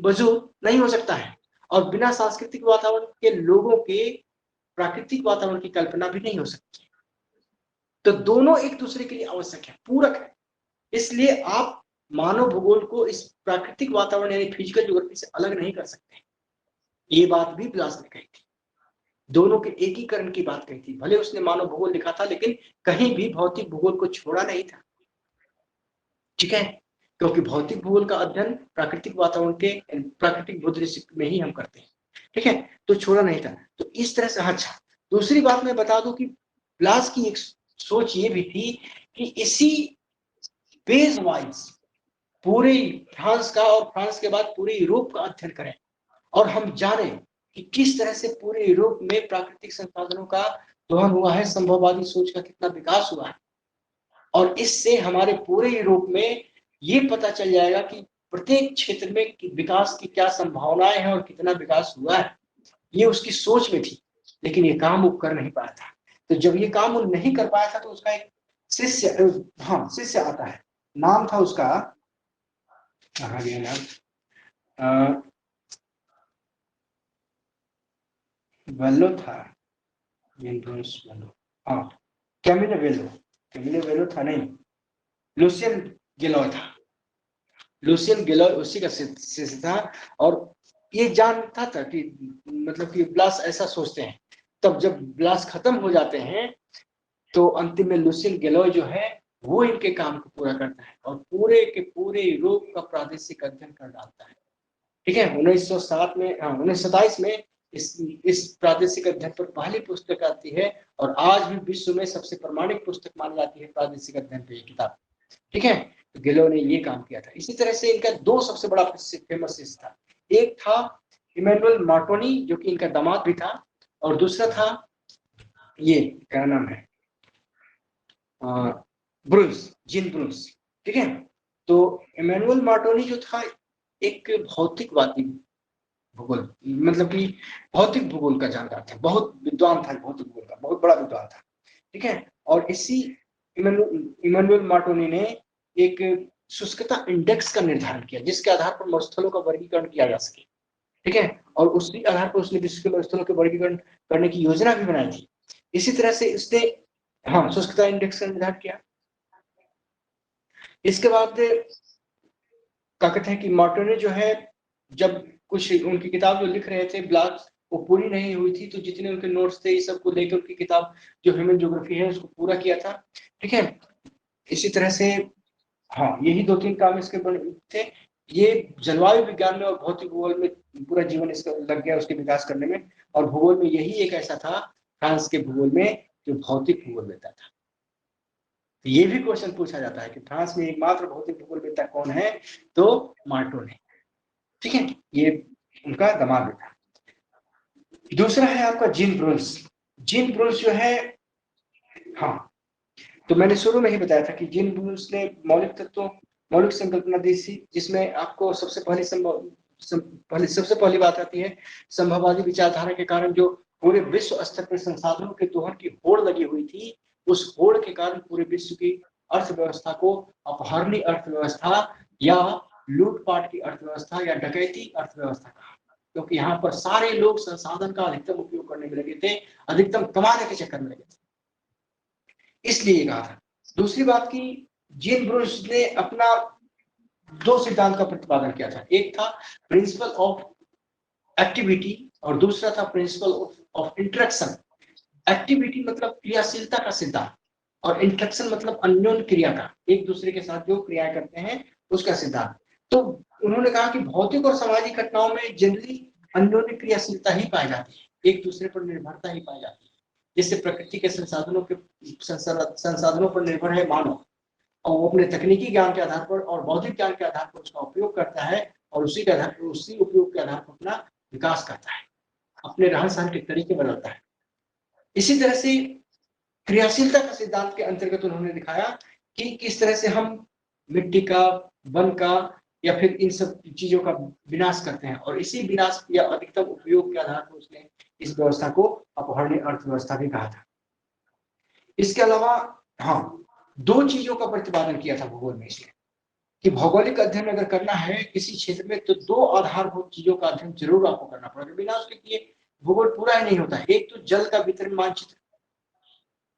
वजूद नहीं हो सकता है, और बिना सांस्कृतिक वातावरण के लोगों के प्राकृतिक वातावरण की कल्पना भी नहीं हो सकती। तो दोनों एक दूसरे के लिए आवश्यक है, पूरक है। इसलिए आप मानव भूगोल को इस प्राकृतिक वातावरण यानी फिजिकल ज्योग्राफी से अलग नहीं कर सकते। ये बात भी ब्लास ने कही थी, दोनों के एकीकरण की बात कही थी। भले उसने मानव भूगोल लिखा था लेकिन कहीं भी भौतिक भूगोल को छोड़ा नहीं था, ठीक है, क्योंकि भौतिक भूगोल का अध्ययन प्राकृतिक वातावरण के प्राकृतिक भूदृश्य में ही हम करते हैं, ठीक है, तो छोड़ा नहीं था। तो इस तरह से। अच्छा, दूसरी बात मैं बता दूं कि ब्लास की एक सोच ये भी थी कि इसी पेज वाइज पूरे फ्रांस का और फ्रांस के बाद पूरे यूरोप का अध्ययन करें और हम जाने कि किस तरह से पूरे यूरोप में प्राकृतिक संसाधनों का दोहन हुआ है, संभववादी सोच का कितना विकास हुआ है, और इससे हमारे पूरे यूरोप में ये पता चल जाएगा कि प्रत्येक क्षेत्र में विकास की क्या संभावनाएं हैं और कितना विकास हुआ है। ये उसकी सोच में थी, लेकिन ये काम वो कर नहीं पाया था। तो जब ये काम वो नहीं कर पाया था तो उसका एक शिष्य आता है, नाम था उसका, कहाँ गया नाम, वेलो था, हाँ, कैमिलो वेलो था नहीं, लुसियन गेलॉय था। लुसियन गेलॉय उसी का शिष्य था और ये जानता था कि मतलब कि ब्लास ऐसा सोचते हैं। तब जब ब्लास खत्म हो जाते हैं तो अंतिम में लुसियन गेलॉय जो है वो इनके काम को पूरा करता है और पूरे के पूरे यूरोप का प्रादेशिक अध्ययन कर डालता है, ठीक है। 1927 में इस प्रादेशिक अध्ययन पर पहली पुस्तक आती है और आज भी विश्व में सबसे प्रमाणिक पुस्तक मानी जाती है प्रादेशिक अध्ययन पे ये किताब, ठीक है। तो गेलो ने ये काम किया था। इसी तरह से इनका दो सबसे बड़ा फेमस शिष्य था, एक था इमैनुअल मार्टोनी जो कि इनका दामाद भी था, और दूसरा था ये क्या नाम है, जीन ब्रूस, ठीक है। तो इमैनुअल मार्टोनी जो था एक भौतिकवादी भूगोल, मतलब कि भौतिक भूगोल का जानकार था, बहुत विद्वान था, भौतिक भूगोल का बहुत बड़ा विद्वान था, ठीक है। और इसी इमैनुअल मार्टोनी ने एक शुष्कता इंडेक्स का निर्धारण किया जिसके आधार पर मरुस्थलों का वर्गीकरण किया जा सके, ठीक है। और उसी आधार पर उसने विश्व के मरुस्थलों के वर्गीकरण करने की योजना भी बनाई थी। इसी तरह से उसने शुष्कता इंडेक्स का निर्धारण किया। इसके बाद क्या कहते हैं कि मार्टोनी जो है जब कुछ उनकी किताब जो लिख रहे थे ब्लास वो पूरी नहीं हुई थी, तो जितने उनके नोट्स थे इस सब को लेकर उनकी किताब जो ह्यूमन ज्योग्राफी है उसको पूरा किया था, ठीक है। इसी तरह से यही 2-3 काम इसके बने थे। ये जलवायु विज्ञान में और भौतिक भूगोल में पूरा जीवन इसका लग गया उसके विकास करने में, और भूगोल में यही एक ऐसा था फ्रांस के भूगोल में जो भौतिक भूगोल लेता था। ये भी क्वेश्चन पूछा जाता है कि फ्रांस में एकमात्र भौतिक भूगोल वेत्ता कौन है, तो मार्टोनी, ठीक है, ये उनका दामाद बेटा। दूसरा है आपका जीन ब्रूस। जीन ब्रूस जो है, तो मैंने शुरू में ही बताया था कि जीन ब्रूस ने मौलिक संकल्पना दी थी, जिसमें आपको सबसे पहली बात आती है संभववादी विचारधारा के कारण जो पूरे विश्व स्तर पर संसाधनों के दोहन की होड़ लगी हुई थी, उस होड़ के कारण पूरे विश्व की अर्थव्यवस्था को अपहरणीय अर्थव्यवस्था या लूटपाट की अर्थव्यवस्था या डकैती अर्थव्यवस्था कहा, क्योंकि यहाँ पर सारे लोग संसाधन का अधिकतम उपयोग करने में लगे थे, अधिकतम कमाने के चक्कर में लगे थे, इसलिए कहा था। दूसरी बात की जीन ब्रूस ने अपना 2 सिद्धांत का प्रतिपादन किया था, एक था प्रिंसिपल ऑफ एक्टिविटी और दूसरा था प्रिंसिपल ऑफ इंटरेक्शन। एक्टिविटी मतलब क्रियाशीलता का सिद्धांत और इंटरेक्शन मतलब अन्योन्य क्रिया का, एक दूसरे के साथ जो क्रियाएं करते हैं उसका सिद्धांत। तो उन्होंने कहा कि भौतिक और सामाजिक घटनाओं में जनरली अन्योन्य क्रियाशीलता ही पाई जाती है, एक दूसरे पर निर्भरता ही पाई जाती है। जिससे प्रकृति के संसाधनों पर निर्भर है मानव, और वो अपने तकनीकी ज्ञान के आधार पर और बौद्धिक ज्ञान के आधार पर उसका उपयोग करता है, और उसी उपयोग के आधार पर अपना विकास करता है, अपने रहन सहन के तरीके बदलता है। इसी तरह से क्रियाशीलता का सिद्धांत के अंतर्गत उन्होंने दिखाया कि किस तरह से हम मिट्टी का, वन का या फिर इन सब चीजों का विनाश करते हैं, और इसी विनाश या अधिकतम उपयोग के आधार पर उसने इस व्यवस्था को अपहरणीय अर्थव्यवस्था भी कहा था। इसके अलावा हाँ, दो चीजों का प्रतिपादन किया था भूगोल में इसलिए कि भौगोलिक अध्ययन अगर करना है किसी क्षेत्र में तो दो आधारभूत चीजों का अध्ययन जरूर आपको करना पड़ेगा, बिना उसके किए भूगोल पूरा ही नहीं होता है। एक तो जल का वितरण मानचित्र,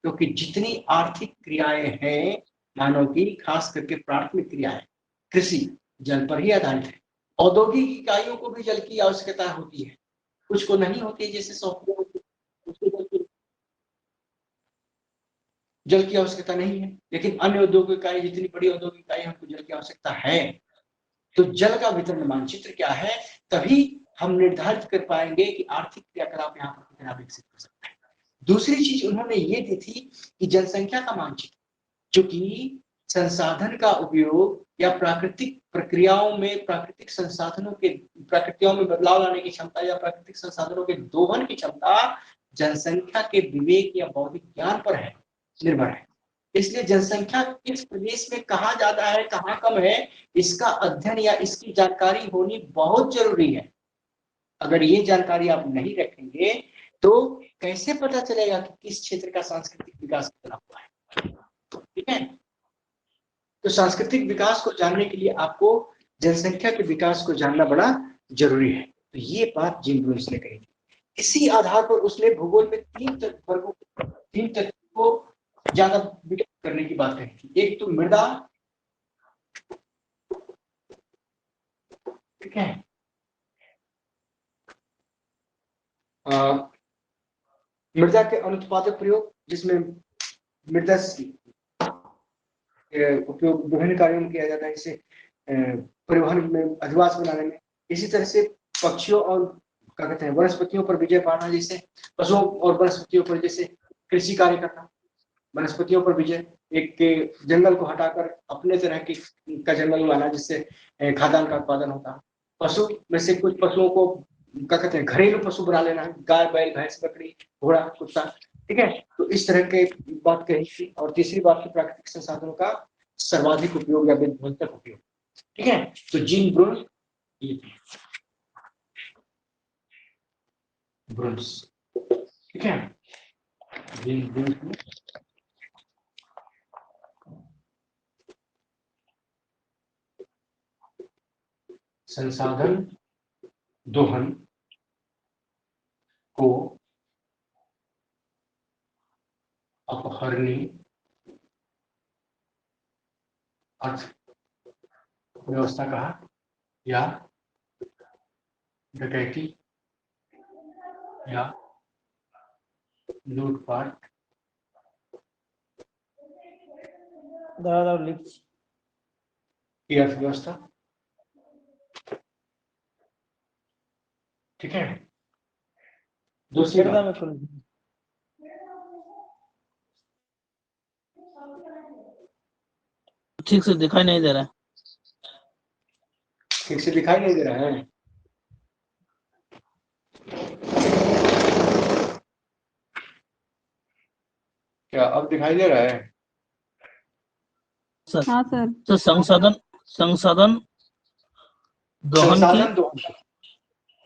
क्योंकि जितनी आर्थिक क्रियाएं हैं मानव की, खास करके प्राथमिक क्रियाएं, कृषि जल पर ही आधारित है। औद्योगिक इकाइयों को भी जल की आवश्यकता होती है, कुछ को नहीं होती है, जैसे सॉफ्टवेयर जल की आवश्यकता नहीं है, लेकिन अन्य औद्योगिक इकाई, जितनी बड़ी औद्योगिक इकाई हमको जल की आवश्यकता है। तो जल का वितरण मानचित्र क्या है, तभी हम निर्धारित कर पाएंगे कि आर्थिक क्रियाकलाप यहाँ पर कितना विकसित कर सकता है। दूसरी चीज उन्होंने ये दी थी कि जनसंख्या का मानचित्र, चूंकि संसाधन का उपयोग या प्राकृतिक प्रक्रियाओं में प्राकृतिक संसाधनों के प्रकृतियों में बदलाव लाने की क्षमता या प्राकृतिक संसाधनों के दोहन की क्षमता जनसंख्या के विवेक या बौद्धिक ज्ञान पर है, निर्भर है। इसलिए जनसंख्या किस प्रदेश में कहाँ ज्यादा है, कहाँ कम है, इसका अध्ययन या इसकी जानकारी होनी बहुत जरूरी है। अगर ये जानकारी आप नहीं रखेंगे तो कैसे पता चलेगा कि किस क्षेत्र का सांस्कृतिक विकास कितना हुआ है। ठीक है, तो सांस्कृतिक विकास को जानने के लिए आपको जनसंख्या के विकास को जानना बड़ा जरूरी है। तो ये बात जिम ब्रून्स ने कही थी। इसी आधार पर उसने भूगोल में तीन तत्वों को ज्यादा विकसित करने की बात कही थी। एक तो मृदा, ठीक है, मृदा के अनुत्पादक प्रयोग, जिसमें मृदा उपयोग विभिन्न कार्यों में किया जाता है, जैसे परिवहन में, अधिवास बनाने में। इसी तरह से पक्षियों और क्या कहते हैं वनस्पतियों पर विजय पाना, जैसे पशुओं और वनस्पतियों पर, जैसे कृषि कार्य करना, वनस्पतियों पर विजय, एक के जंगल को हटाकर अपने तरह की का जंगल लाना, जिससे खाद्यान्न का उत्पादन होता है। पशु में से कुछ पशुओं को क्या कहते हैं घरेलू पशु बना लेना, गाय, बैल, भैंस, बकरी, घोड़ा, कुत्ता। ठीक है, तो इस तरह के बात कही थी। और तीसरी बात की प्राकृतिक संसाधनों का सर्वाधिक उपयोग या विध्वंसक उपयोग। ठीक है, तो जिम ब्रून्स, ठीक है, जिम ब्रून्स संसाधन दोहन को अपहरणीय अर्थव्यवस्था कहा, या डकैती या लूटपाट की अर्थव्यवस्था। ठीक है, दूसरी बात, ठीक से दिखाई नहीं दे रहा है। ठीक से दिखाई नहीं दे रहा है। क्या अब दिखाई दे रहा है? हाँ सर। तो संसाधन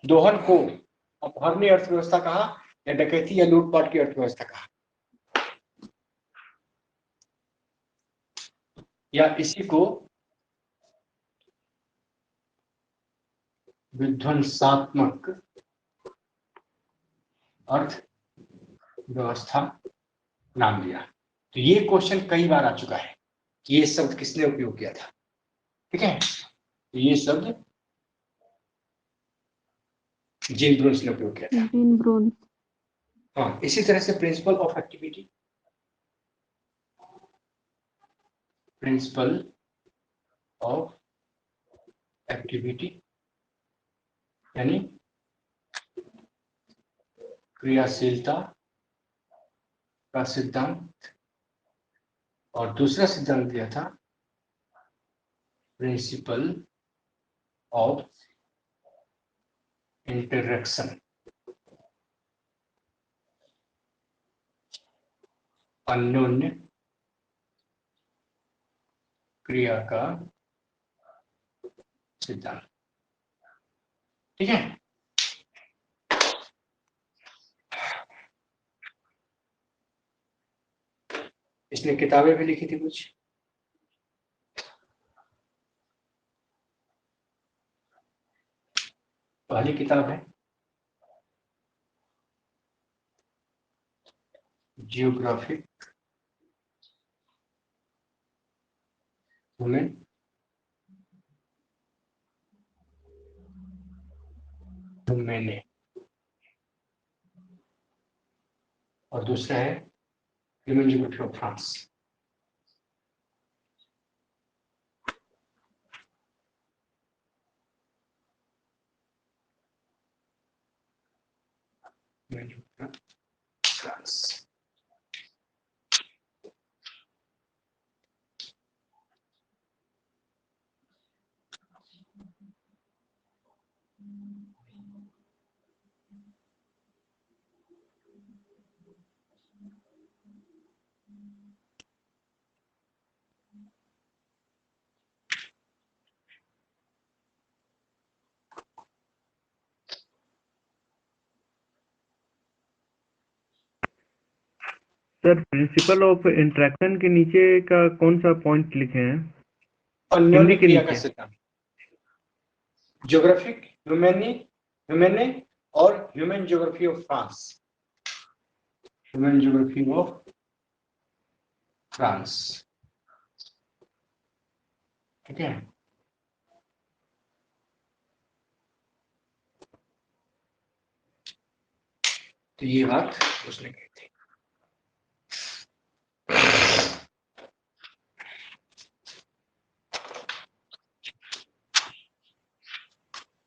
दोहन को अपहरणीय अर्थव्यवस्था कहा, या डकैती या लूटपाट की अर्थव्यवस्था कहा, या इसी को विध्वंसात्मक अर्थव्यवस्था नाम दिया। तो ये क्वेश्चन कई बार आ चुका है कि ये शब्द किसने उपयोग किया था। ठीक है, तो ये शब्द जिम ब्रून्स ने उपयोग किया था। जिम ब्रून्स। हाँ, इसी तरह से principle of activity, principle of activity यानी क्रियाशीलता का सिद्धांत, और दूसरा सिद्धांत दिया था प्रिंसिपल ऑफ इंटरेक्शन, अन्योन्य क्रिया का सिद्धांत। ठीक है, इसने किताबें भी लिखी थी कुछ। पहली किताब है जियोग्राफिक ह्यूमन ह्यूमेने, और दूसरा है human geography of France. France. Sir principle of interaction के नीचे का कौन सा पॉइंट लिखे हैं? अन्योन्य हिंदी के क्रिया का नीचे। सिद्धांत, ज्योग्राफिक ह्यूमेने और human geography of France, human geography of France. ठीक है, तो ये बात उसने कही थी।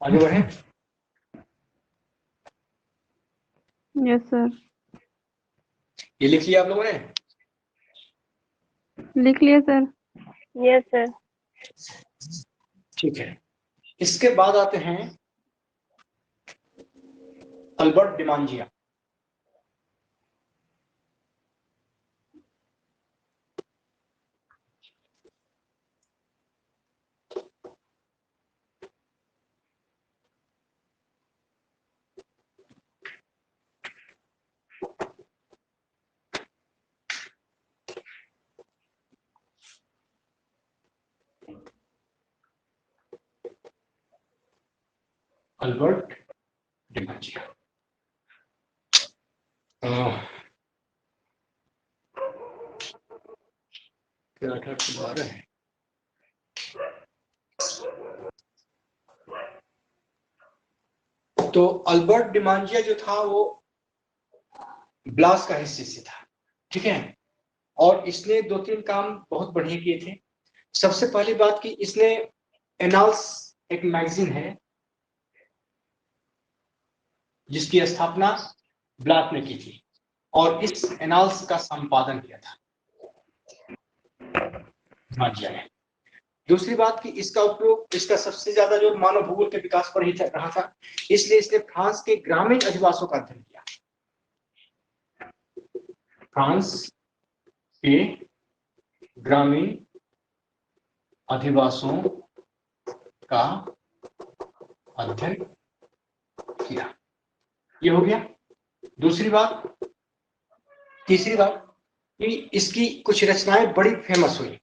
आगे बढ़े। यस सर, ये लिख लिया आप लोगों ने? लिख लिया सर। Yes sir. ठीक है, इसके बाद आते हैं अल्बर्ट डिमांजिया। अल्बर्ट डिमांजिया क्या 1812 है। तो अल्बर्ट डिमांजिया जो था वो ब्लास का हिस्से से था। ठीक है, और इसने 2-3 काम बहुत बढ़िया किए थे। सबसे पहली बात कि इसने एनाल्स एक मैगजीन है जिसकी स्थापना ब्लास ने की थी, और इस एनाल्स का संपादन किया था डिमांजिया ने। दूसरी बात कि इसका उपयोग, इसका सबसे ज्यादा जो मानव भूगोल के विकास पर ही रहा था, इसलिए इसने फ्रांस के ग्रामीण अधिवासों का अध्ययन किया। फ्रांस के ग्रामीण अधिवासों का अध्ययन किया। ये हो गया दूसरी बात। तीसरी बात कि इसकी कुछ रचनाएं बड़ी फेमस हुई,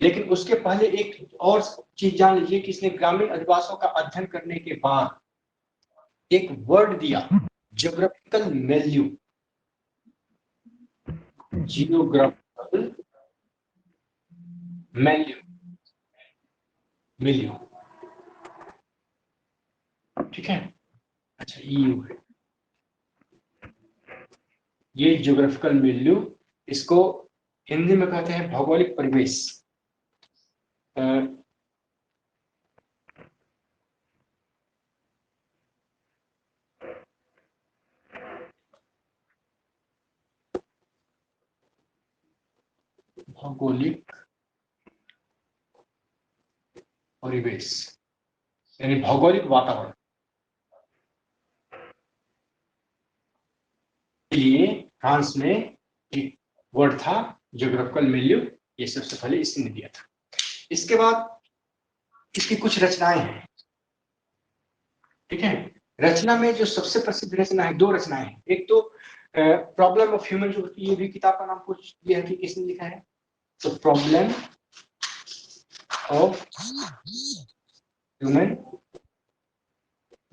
लेकिन उसके पहले एक और चीज जान लीजिए कि इसने ग्रामीण अधिवासों का अध्ययन करने के बाद एक वर्ड दिया, जियोग्राफिकल मिल्यू। जियोग्राफिकल मिल्यू, ठीक है। अच्छा, ईयू है ये जियोग्राफिकल मिल्यू। इसको हिंदी में कहते हैं भौगोलिक परिवेश। भौगोलिक परिवेश यानी भौगोलिक वातावरण के लिए फ्रांस में एक वर्ड था ज्योग्राफिकल मिलियू, ये सबसे पहले इसने दिया था। इसके बाद इसकी कुछ रचनाएं हैं, ठीक है। रचना में जो सबसे प्रसिद्ध रचना है, दो रचनाएं हैं। एक तो प्रॉब्लम ऑफ ह्यूमन ज्योग्राफी, ये भी किताब का नाम कुछ ये है कि किसने लिखा है, तो प्रॉब्लम ऑफ ह्यूमन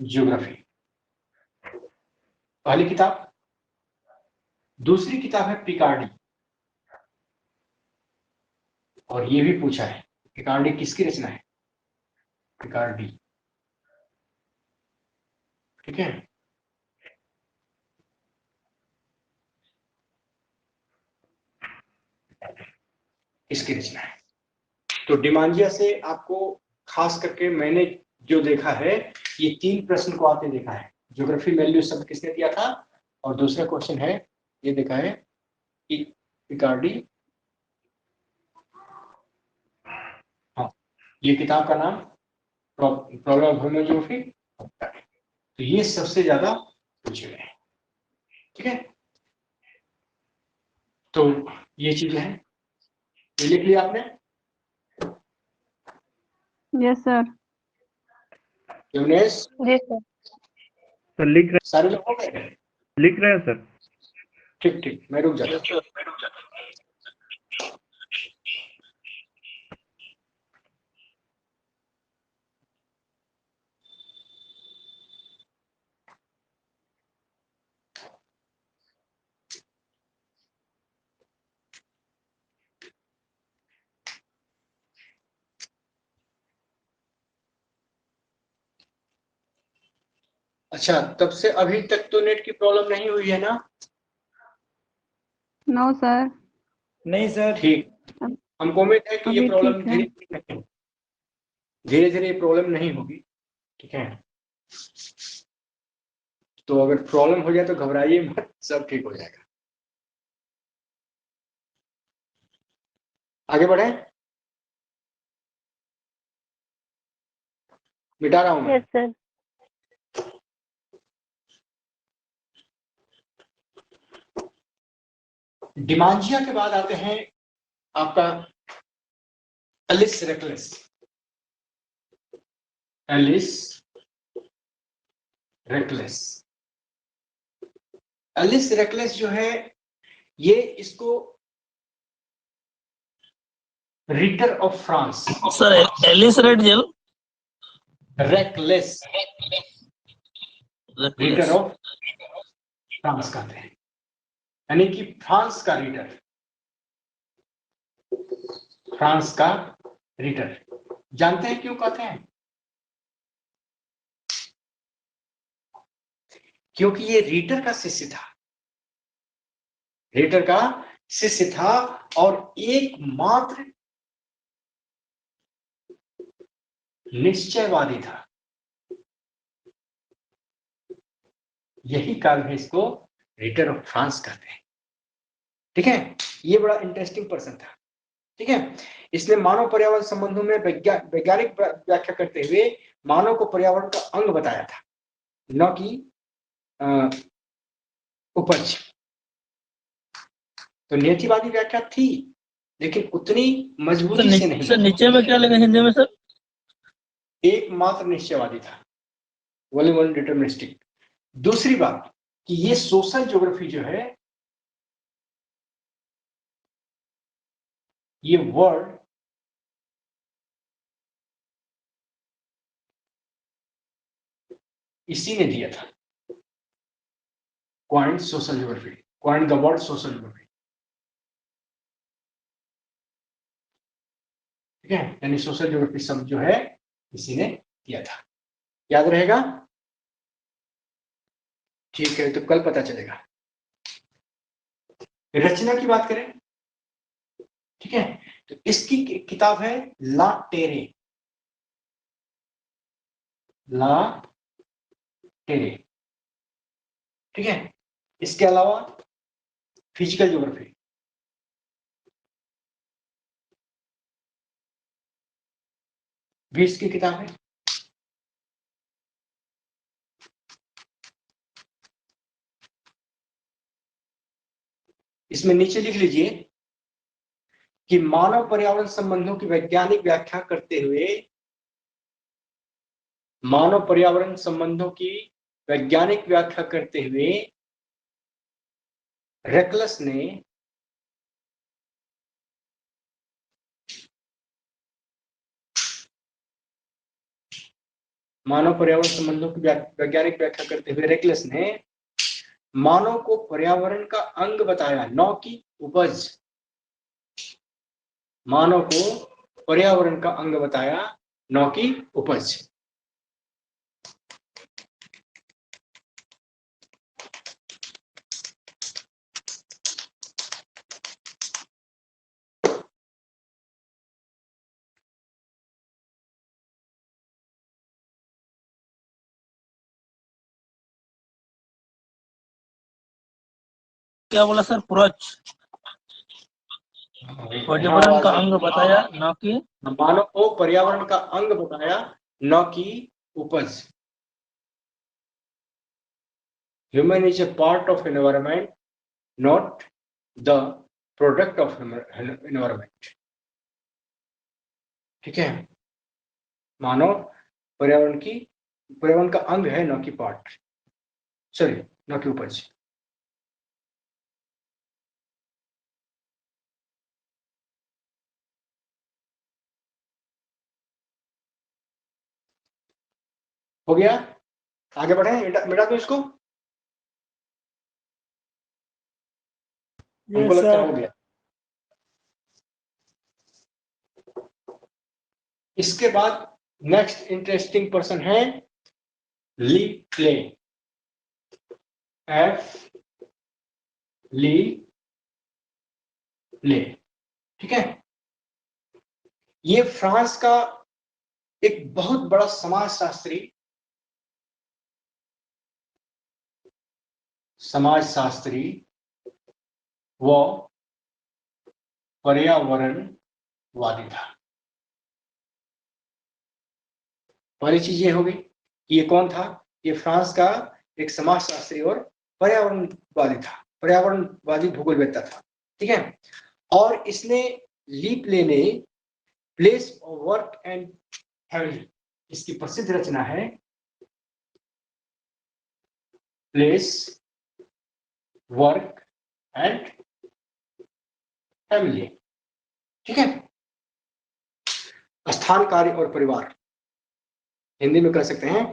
ज्योग्राफी पहली किताब। दूसरी किताब है पिकार्डी, और ये भी पूछा है पिकार्डी किसकी रचना है, पिकार्डी, ठीक है। इसकी रचना है। तो डिमांजिया से आपको खास करके मैंने जो देखा है, ये 3 प्रश्न को आते देखा है। ज्योग्राफी वैल्यू शब्द किसने दिया था, और दूसरा क्वेश्चन है ये देखा है कि पिकार्डी, हाँ, ये किताब का नाम प्रॉब्लम ऑफ ह्यूमन ज्योग्राफी, तो ये सबसे ज्यादा पूछे गए हैं, ठीक है। तो ये चीजें हैं, ये लिख लिया आपने? Yes sir. यूनेस जी सर। सर लिख रहे सारे लोग हो गए? हैं सर। ठीक ठीक, मैं रुक जाता हूँ। अच्छा, तब से अभी तक तो नेट की प्रॉब्लम नहीं हुई है ना? No sir. नहीं सर। ठीक, हमको उम्मीद है कि ये अभी प्रॉब्लम ठीक है। धीरे धीरे ये प्रॉब्लम नहीं होगी, ठीक है। तो अगर प्रॉब्लम हो जाए तो घबराइए मत, सब ठीक हो जाएगा। आगे बढ़े, मिटा रहा हूं मैं। Yes sir. डिमांजिया के बाद आते हैं आपका Elisee Reclus. Elisee Reclus, Elisee Reclus जो है, ये इसको Ritter of France, sir Elisee रेड जेल रेकलेस, रीटर ऑफ फ्रांस कहते हैं, यानी कि फ्रांस का रीटर, फ्रांस का रीटर। जानते हैं क्यों कहते हैं? क्योंकि ये रीटर का शिष्य था, रीटर का शिष्य था, और एकमात्र निश्चयवादी था। यही कारण है इसको रीटर ऑफ फ्रांस कहते हैं, ठीक है। ये बड़ा इंटरेस्टिंग पर्सन था, ठीक है। इसने मानव पर्यावरण संबंधों में वैज्ञानिक व्याख्या करते हुए मानव को पर्यावरण का अंग बताया था, न कि उपज। तो नियतिवादी व्याख्या थी, लेकिन उतनी मजबूती से नहीं। सर नीचे में क्या लिखा हिंदी में सर? एकमात्र निश्चयवादी था, ओनली वन डिटरमिनिस्टिक। दूसरी बात कि ये सोशल ज्योग्राफी जो है, ये वर्ड इसी ने दिया था, coined social geography, coined the word social geography, ठीक है। यानी सोशल ज्योग्राफी शब्द जो है इसी ने दिया था, याद रहेगा? ठीक है, तो कल पता चलेगा। रचना की बात करें, ठीक है, तो इसकी किताब है ला टेरे, ला टेरे, ठीक है। इसके अलावा फिजिकल ज्योग्राफी, 20 की किताब है। इसमें नीचे लिख लीजिए कि मानव पर्यावरण संबंधों की वैज्ञानिक व्याख्या करते हुए, मानव पर्यावरण संबंधों की वैज्ञानिक व्याख्या करते हुए रेकलस ने मानव पर्यावरण संबंधों की वैज्ञानिक व्याख्या करते हुए रेकलस ने मानव को पर्यावरण का अंग बताया, न कि उपज। मानव को पर्यावरण का अंग बताया, न कि उपज। क्या बोला सर? पर्यावरण का अंग बताया, न कि मानव को पर्यावरण का अंग बताया, न कि उपज। Human is a part of environment, not the product of environment. ठीक है, मानव पर्यावरण का अंग है, न कि पार्ट, सॉरी, न कि उपज। हो गया, आगे बढ़े, मिटा दो इसको। हमको लगता है हो गया। इसके बाद नेक्स्ट इंटरेस्टिंग पर्सन है ली प्ले, एफ ली प्ले। ठीक है, ये फ्रांस का एक बहुत बड़ा समाजशास्त्री व पर्यावरणवादी था। पहली चीज ये हो गई कि ये कौन था। ये फ्रांस का एक समाजशास्त्री और पर्यावरणवादी था, पर्यावरणवादी भूगोलवेत्ता था। ठीक है, और इसने ली प्ले ने place of work and family, इसकी प्रसिद्ध रचना है प्लेस वर्क एंड फैमिली। ठीक है, स्थान, कार्य और परिवार, हिंदी में कह सकते हैं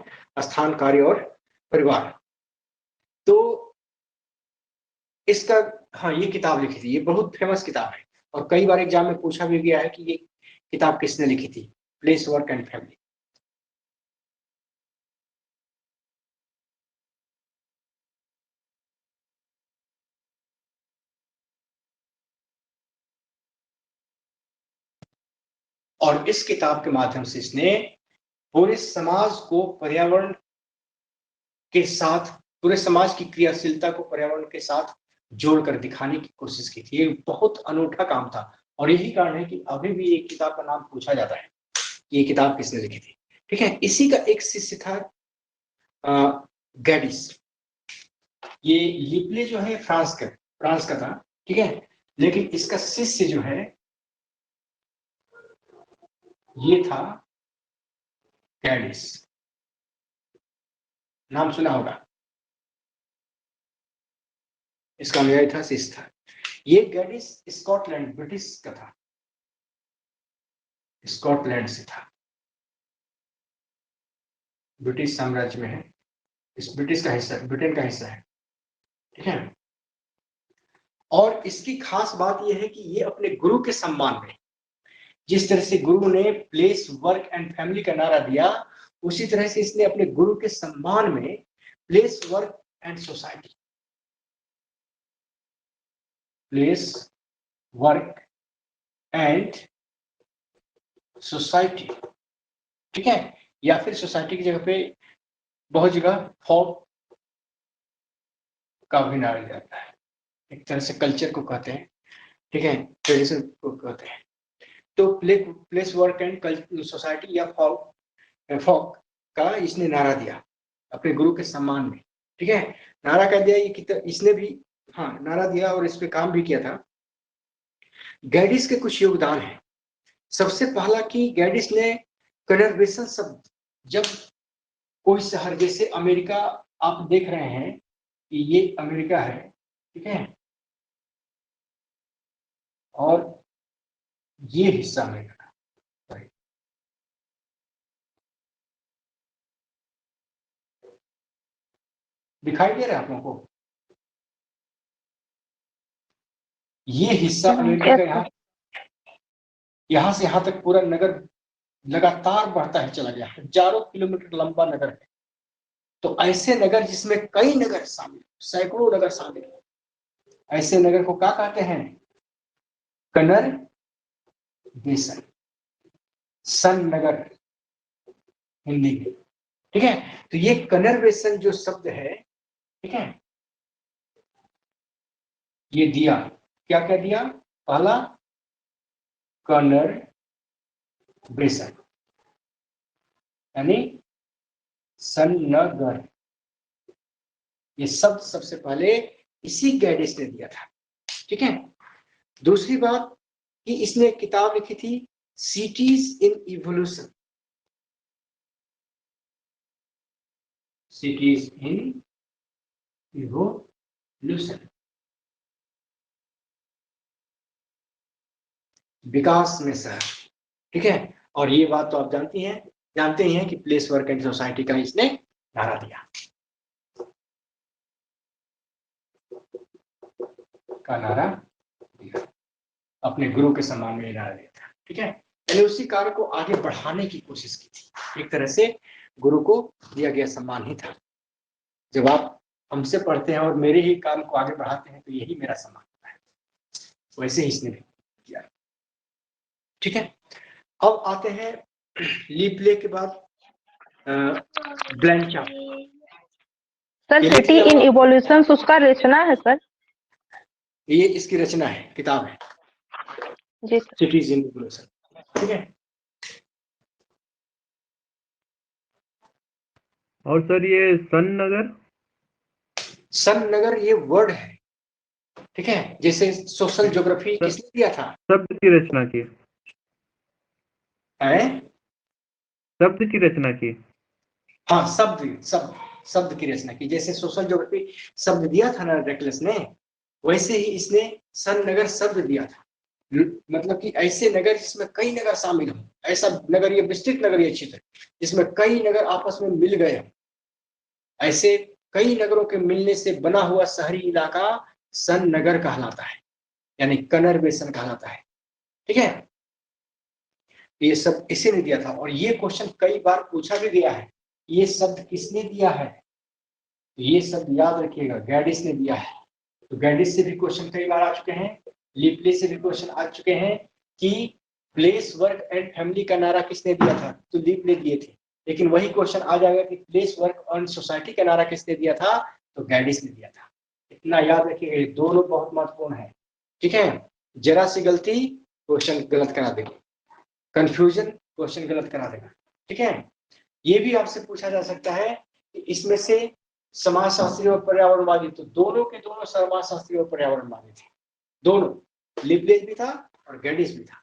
स्थान, कार्य और परिवार। तो इसका, हाँ, ये किताब लिखी थी, ये बहुत फेमस किताब है और कई बार एग्जाम में पूछा भी गया है कि ये किताब किसने लिखी थी, प्लेस वर्क एंड फैमिली। और इस किताब के माध्यम से इसने पूरे समाज को पर्यावरण के साथ, पूरे समाज की क्रियाशीलता को पर्यावरण के साथ जोड़कर दिखाने की कोशिश की थी। ये बहुत अनूठा काम था और यही कारण है कि अभी भी एक किताब का नाम पूछा जाता है, ये किताब किसने लिखी थी। ठीक है, इसी का एक शिष्य था गैडिस। ये लिप्ले जो है फ्रांस का था। ठीक है, लेकिन इसका शिष्य जो है ये था गैडिस, नाम सुना होगा, इसका अनुयायी था, शिष्य था। ये गैडिस स्कॉटलैंड, ब्रिटिश का था, स्कॉटलैंड से था, ब्रिटिश साम्राज्य में है, इस ब्रिटिश का हिस्सा, ब्रिटेन का हिस्सा है। ठीक है, और इसकी खास बात यह है कि ये अपने गुरु के सम्मान में, जिस तरह से गुरु ने प्लेस वर्क एंड फैमिली का नारा दिया, उसी तरह से इसने अपने गुरु के सम्मान में place work and society, place work and society, ठीक है, या फिर सोसाइटी की जगह पे बहुत जगह फॉर्म का भी नारा जाता है, एक तरह से कल्चर को कहते हैं। ठीक है, ट्रेडिशन को कहते हैं। तो प्लेस वर्क एंड सोसाइटी या फॉक का इसने नारा दिया अपने गुरु के सम्मान में। ठीक है, नारा कह दिया ये इसने भी हाँ नारा दिया और इस पे काम भी किया था। गैडिस के कुछ योगदान है। सबसे पहला कि गैडिस ने कन्वर्सेशन शब्द, जब कोई शहर जैसे अमेरिका आप देख रहे हैं कि ये अमेरिका है, ठीक है, और ये हिस्सा अमेरिका का, दिखाई दे रहा है आप लोगों को? ये हिस्सा अमेरिका का यहाँ से यहाँ तक पूरा नगर लगातार बढ़ता है चला गया, हजारों किलोमीटर लंबा नगर है। तो ऐसे नगर जिसमें कई नगर शामिल, सैकड़ों नगर शामिल, ऐसे नगर को क्या कहते हैं? कनर बेसन, सन नगर हिंदी में। ठीक है, तो ये कनर बेसन जो शब्द है, ठीक है, ये दिया, क्या क्या दिया? पहला कनर बेसन यानी सन्नगर, ये शब्द सबसे पहले इसी गैडिस ने दिया था। ठीक है, दूसरी बात कि इसने किताब लिखी थी cities in evolution, cities in evolution, विकास में शहर। ठीक है, और ये बात तो आप जानते ही हैं कि प्लेस वर्क एंड सोसाइटी का इसने नारा दिया, का नारा दिया, अपने गुरु के सम्मान में नारा दिया था। ठीक है, यानी उसी कार्य को आगे बढ़ाने की कोशिश की थी। एक तरह से गुरु को दिया गया सम्मान ही था। जब आप हमसे पढ़ते हैं और मेरे ही काम को आगे बढ़ाते हैं तो यही मेरा सम्मान होता है, वैसे ही इसने भी किया। ठीक है, अब आते हैं लीप्ले के बाद ब्लैंचार्ड। सर सिटी इन इवोल्यूशन उसका रचना है सर? ये इसकी रचना है, किताब है जी सर। Cities in evolution. ठीक है, और सर ये सन नगर ये वर्ड है। ठीक है, जैसे सोशल ज्योग्राफी किसने दिया था? शब्द की रचना की है, शब्द की रचना की। हाँ, शब्द की रचना की। जैसे सोशल ज्योग्राफी शब्द दिया था ना रेकलेस ने, वैसे ही इसने सन नगर शब्द दिया था। मतलब कि ऐसे नगर जिसमें कई नगर शामिल हों, ऐसा नगर, ये विस्तृत नगरीय क्षेत्र जिसमें कई नगर आपस में मिल गए, ऐसे कई नगरों के मिलने से बना हुआ शहरी इलाका सन नगर कहलाता है, यानी कन्वर्सेशन कहलाता है। ठीक है, ये सब इसी ने दिया था। और ये क्वेश्चन कई बार पूछा भी गया है, ये शब्द किसने दिया है? ये शब्द याद रखिएगा, गैडिस ने दिया है। तो गैडिस से भी क्वेश्चन कई बार आ चुके हैं, लीप्ले से भी क्वेश्चन आ चुके हैं कि प्लेस वर्क एंड फैमिली का नारा किसने दिया था? तो लीप्ले दिए थे। लेकिन वही क्वेश्चन आ जाएगा कि प्लेस वर्क एंड सोसाइटी का नारा किसने दिया था? तो गैडिस ने दिया था। इतना याद रखिएगा, ये दोनों बहुत महत्वपूर्ण है। ठीक है, जरा सी गलती क्वेश्चन गलत करा देगी, कंफ्यूजन क्वेश्चन गलत करा देगा। ठीक है, ये भी आपसे पूछा जा सकता है कि इसमें से समाजशास्त्री और पर्यावरणवादी, तो दोनों के दोनों समाजशास्त्री और पर्यावरणवादी थे, दोनों, लिबलेज भी था और गैडिस भी था।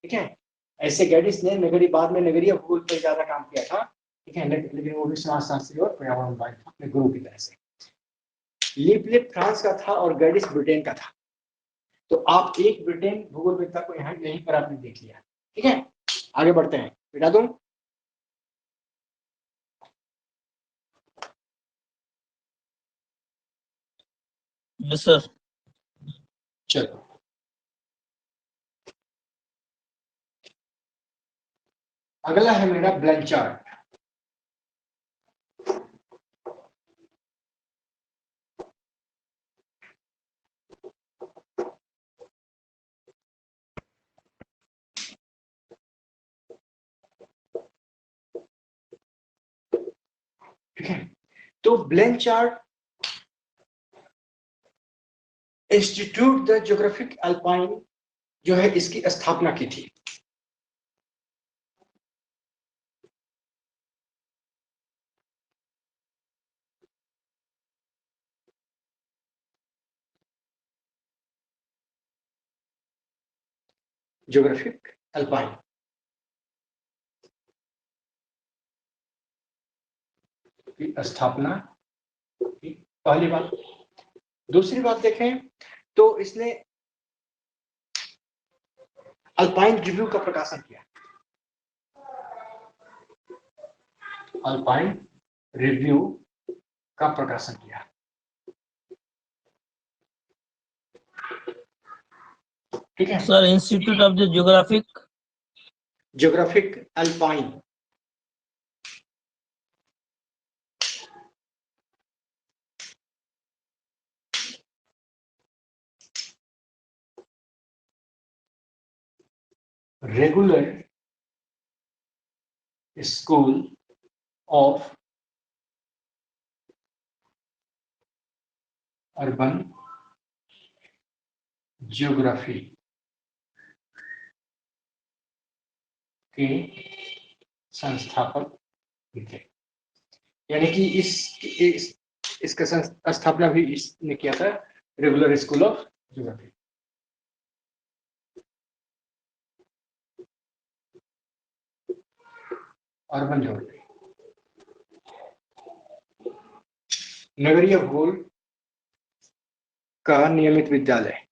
ठीक है, ऐसे गैडिस ने बाद में नगरीय भूगोल पर ज्यादा काम किया था। ठीक है, लेकिन वो भी समाजशास्त्री और पर्यावरणवादी था अपने गुरु की तरह से। लिबले फ्रांस का था और गैडिस ब्रिटेन का था। तो आप एक ब्रिटेन भूगोलवेत्ता को यहाँ यहीं पर आपने देख लिया। ठीक है, आगे बढ़ते हैं, बिता दूं? Yes sir. चलो, अगला है मेरा ब्लैंचार्ड। ठीक है, तो ब्लैंचार्ड इंस्टीट्यूट द ज्योग्राफिक अल्पाइन जो है इसकी स्थापना की थी। Geographic alpine. की स्थापना की पहली बात। दूसरी बात देखें तो इसने अल्पाइन रिव्यू का प्रकाशन किया। अल्पाइन रिव्यू का प्रकाशन किया। ठीक है sir, institute of the geographic alpine. Regular school of urban geography के संस्थापक भी थे। यानी कि इसका स्थापना भी इसने किया था, regular school of geography. Urban geography, नगरीय भूगोल का नियमित विद्यालय।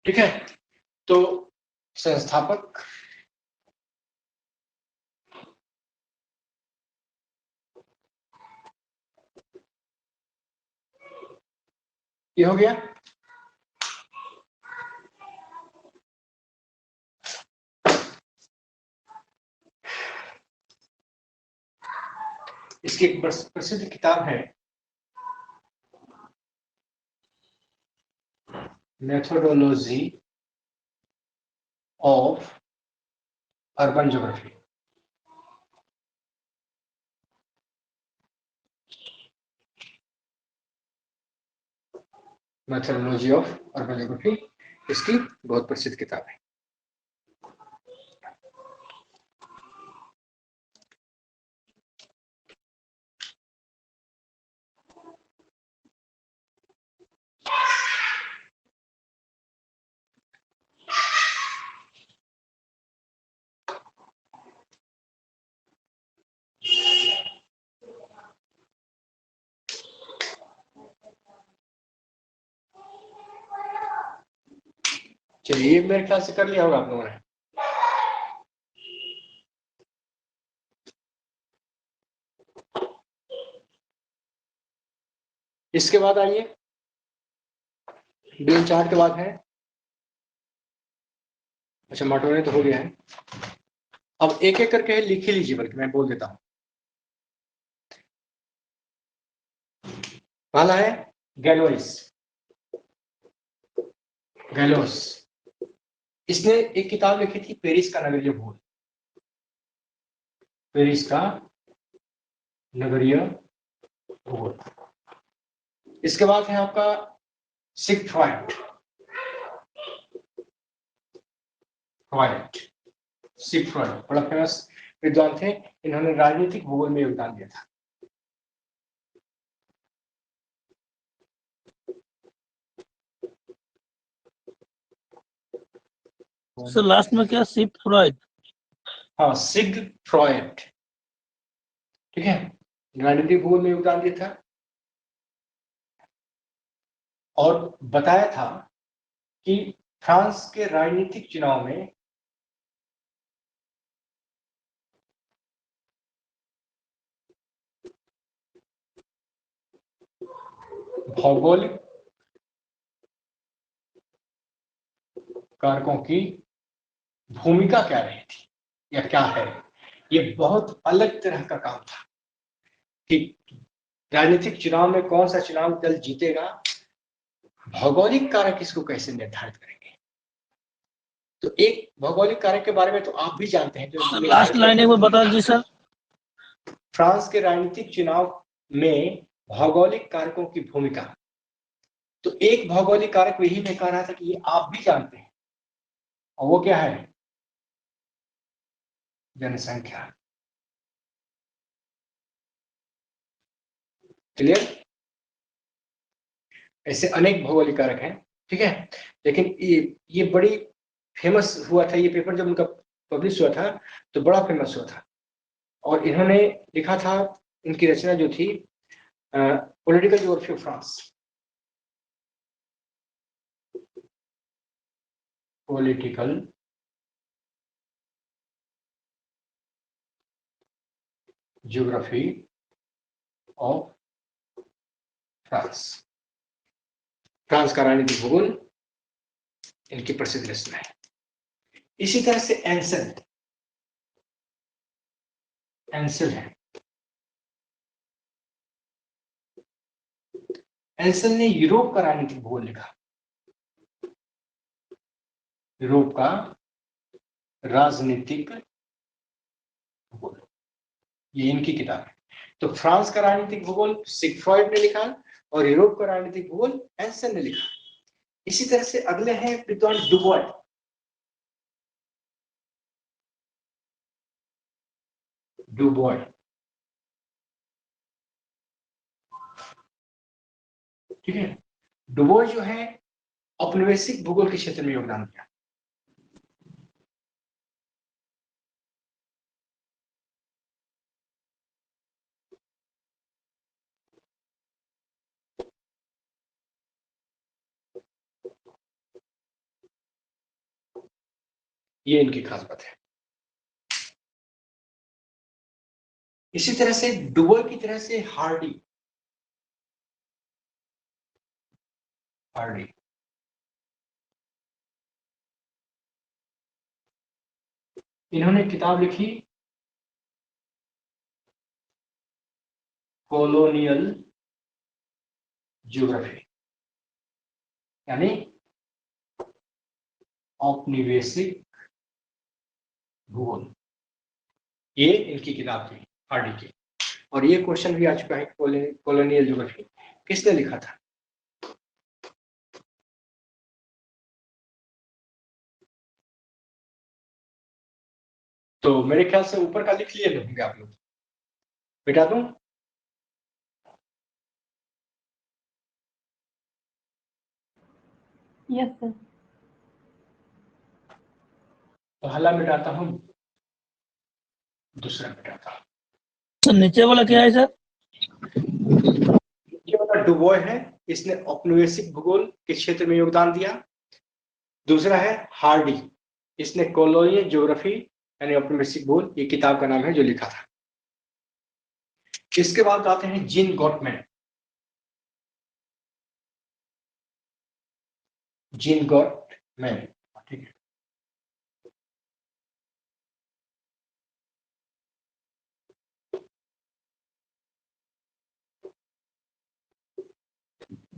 ठीक है, तो संस्थापक ये हो गया। इसकी एक प्रसिद्ध किताब है methodology of urban geography. Methodology of urban geography इसकी बहुत प्रसिद्ध किताब है। चलिए, मेरे ख्याल से कर लिया होगा आप लोगों ने। इसके बाद आइए, बेल चार्ट के बाद है, अच्छा मटोने तो हो गया है। अब एक एक करके लिख ही लीजिए, बल्कि मैं बोल देता हूं। पहला है गैलोस। इसने एक किताब लिखी थी, पेरिस का नगरीय भूगोल। पेरिस का नगरीय भूगोल। इसके बाद है आपका सिगफ्रायड। बड़ा फेमस विद्वान थे, इन्होंने राजनीतिक भूगोल में योगदान दिया था। सर लास्ट में क्या, सिगफ्रायड? हाँ, सिगफ्रायड, ठीक है, राजनीतिक भूगोल में योगदान दिया था और बताया था कि फ्रांस के राजनीतिक चुनाव में भौगोलिक कारकों की भूमिका क्या रही थी या क्या है। ये बहुत अलग तरह का काम था कि राजनीतिक चुनाव में कौन सा चुनाव दल जीतेगा, भौगोलिक कारक इसको कैसे निर्धारित करेंगे? तो एक भौगोलिक कारक के बारे में तो आप भी जानते हैं, जो लास्ट लाइन एक बार बता दीजिए सर। फ्रांस के राजनीतिक चुनाव में भौगोलिक कारकों की भूमिका। तो एक भौगोलिक कारक यही मैं कह रहा था कि ये आप भी जानते हैं, और वो क्या है? जनसंख्या। क्लियर? ऐसे अनेक भौगोलिक कारक हैं, ठीक है। लेकिन ये बड़ी फेमस हुआ था, ये पेपर जब उनका पब्लिश हुआ था तो बड़ा फेमस हुआ था, और इन्होंने लिखा था, इनकी रचना जो थी political geography of France. Political geography of France, France का राजनीतिक भूगोल इनकी प्रसिद्ध रचना है। इसी तरह से एंसल है। एंसल ने यूरोप का राजनीतिक भूगोल लिखा, यूरोप का राजनीतिक भूगोल, ये इनकी किताब है। तो फ्रांस का राजनीतिक भूगोल सिगफ्रॉइड ने लिखा, और यूरोप का राजनीतिक भूगोल एंसल ने लिखा। इसी तरह से अगले हैं विद्वान डुबॉय। डुबॉय, ठीक है। डुबॉय जो है औपनिवेशिक भूगोल के क्षेत्र में योगदान दिया। ये इनकी खास बात है। इसी तरह से डुबॉय की तरह से हार्डी इन्होंने किताब लिखी कॉलोनियल ज्योग्राफी, यानी औपनिवेशिक भूगोल। ये इनकी किताब थी हार्डी की, और ये क्वेश्चन भी आ चुका है, कॉलोनियल ज्योग्राफी किसने लिखा था? तो मेरे ख्याल से ऊपर का लिख लिए होंगे आप लोग, मिटा दूं? Yes sir. पहला मिटाता हूं, दूसरा मिटाता हूं। सर नीचे वाला क्या है सर? नीचे वाला डुबॉय है, इसने औपनिवेशिक भूगोल के क्षेत्र में योगदान दिया। दूसरा है हार्डी, इसने कॉलोनियल ज्योग्राफी यानी औपनिवेशिक भूगोल, ये किताब का नाम है जो लिखा था। इसके बाद आते हैं जीन गॉटमैन। जीन गॉटमैन, ठीक है।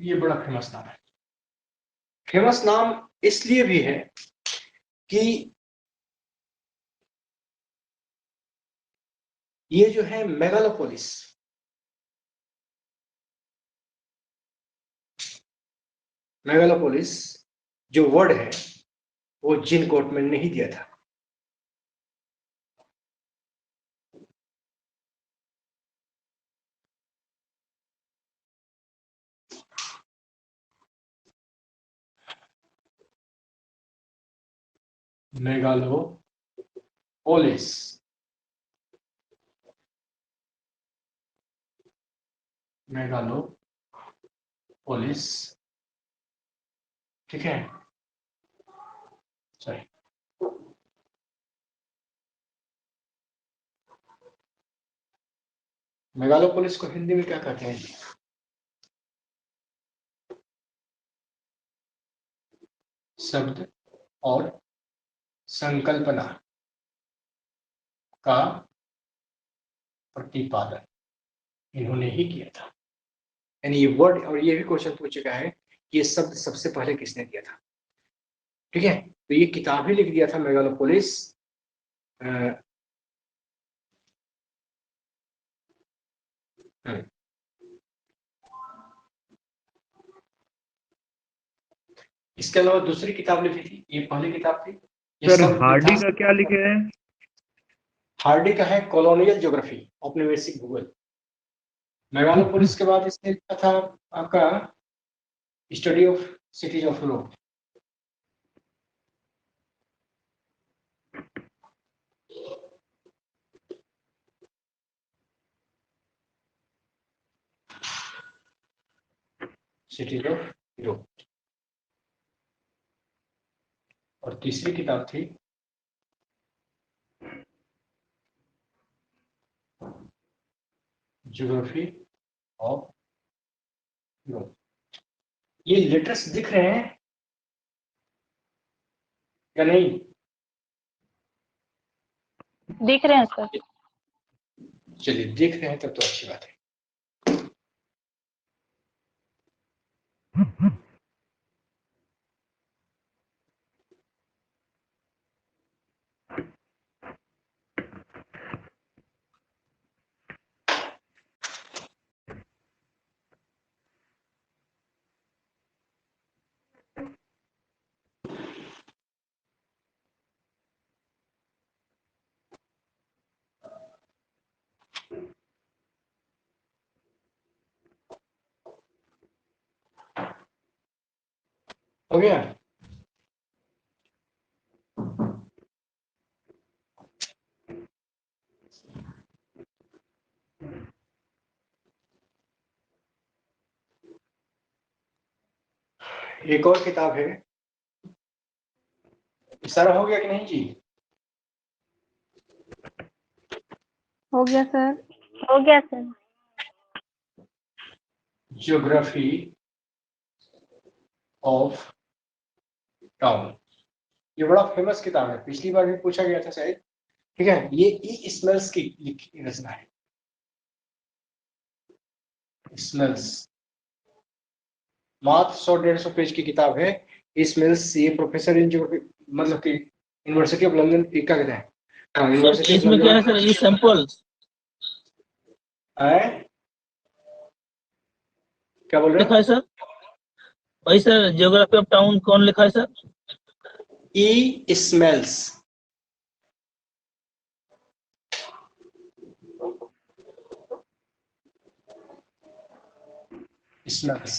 ये बड़ा फेमस नाम है। फेमस नाम इसलिए भी है कि ये जो है मेगालोपोलिस, जो वर्ड है वो जीन गॉटमैन ने ही दिया था। मेगालोपोलिस, ठीक है। सॉरी, मेगालोपोलिस को हिंदी में क्या कहते हैं? शब्द और संकल्पना का प्रतिपादन इन्होंने ही किया था। यानी ये वर्ड, और ये भी क्वेश्चन पूछ चुका है ये शब्द सबसे पहले किसने दिया था। ठीक है, तो ये किताब ही लिख दिया था मेगालोपोलिस। इसके अलावा दूसरी किताब लिखी थी, ये पहली किताब थी। ये सर सब हार्डी इतिहास- का क्या लिखे हैं? हार्डी का है कॉलोनियल ज्योग्राफी, औपनिवेशिक भूगोल। मेगालोपोलिस के बाद इसने लिखा था आपका study of cities of Europe. Cities of Europe. और तीसरी किताब थी ज्योग्राफी ऑफ यूरोप। ये लेटर्स दिख रहे हैं या नहीं? दिख रहे हैं सर। चलिए, देख रहे हैं तब तो अच्छी बात है। हो गया? एक और किताब है, सारा हो गया कि नहीं जी? हो गया सर। हो गया सर। Geography of town. ये बड़ा फेमस किताब है, पिछली बार भी पूछा गया था शायद। ठीक है, ये ई स्मेल्स की लिखी रचना है। स्मेल्स मात्र 100-150 पेज की किताब है। स्मेल्स, ये प्रोफेसर इन ज्योग्राफी, मतलब कि यूनिवर्सिटी ऑफ लंदन क्या कहते हैं, सर यूनिवर्सिटी ऑफ इसमें क्या है सर, ये सैंपल क्या बोल रहे लिखा हैं? है सर? वही सर, ज्योग्राफी ऑफ टाउन कौन लिखा है सर? ई स्मेल्स। स्मेल्स,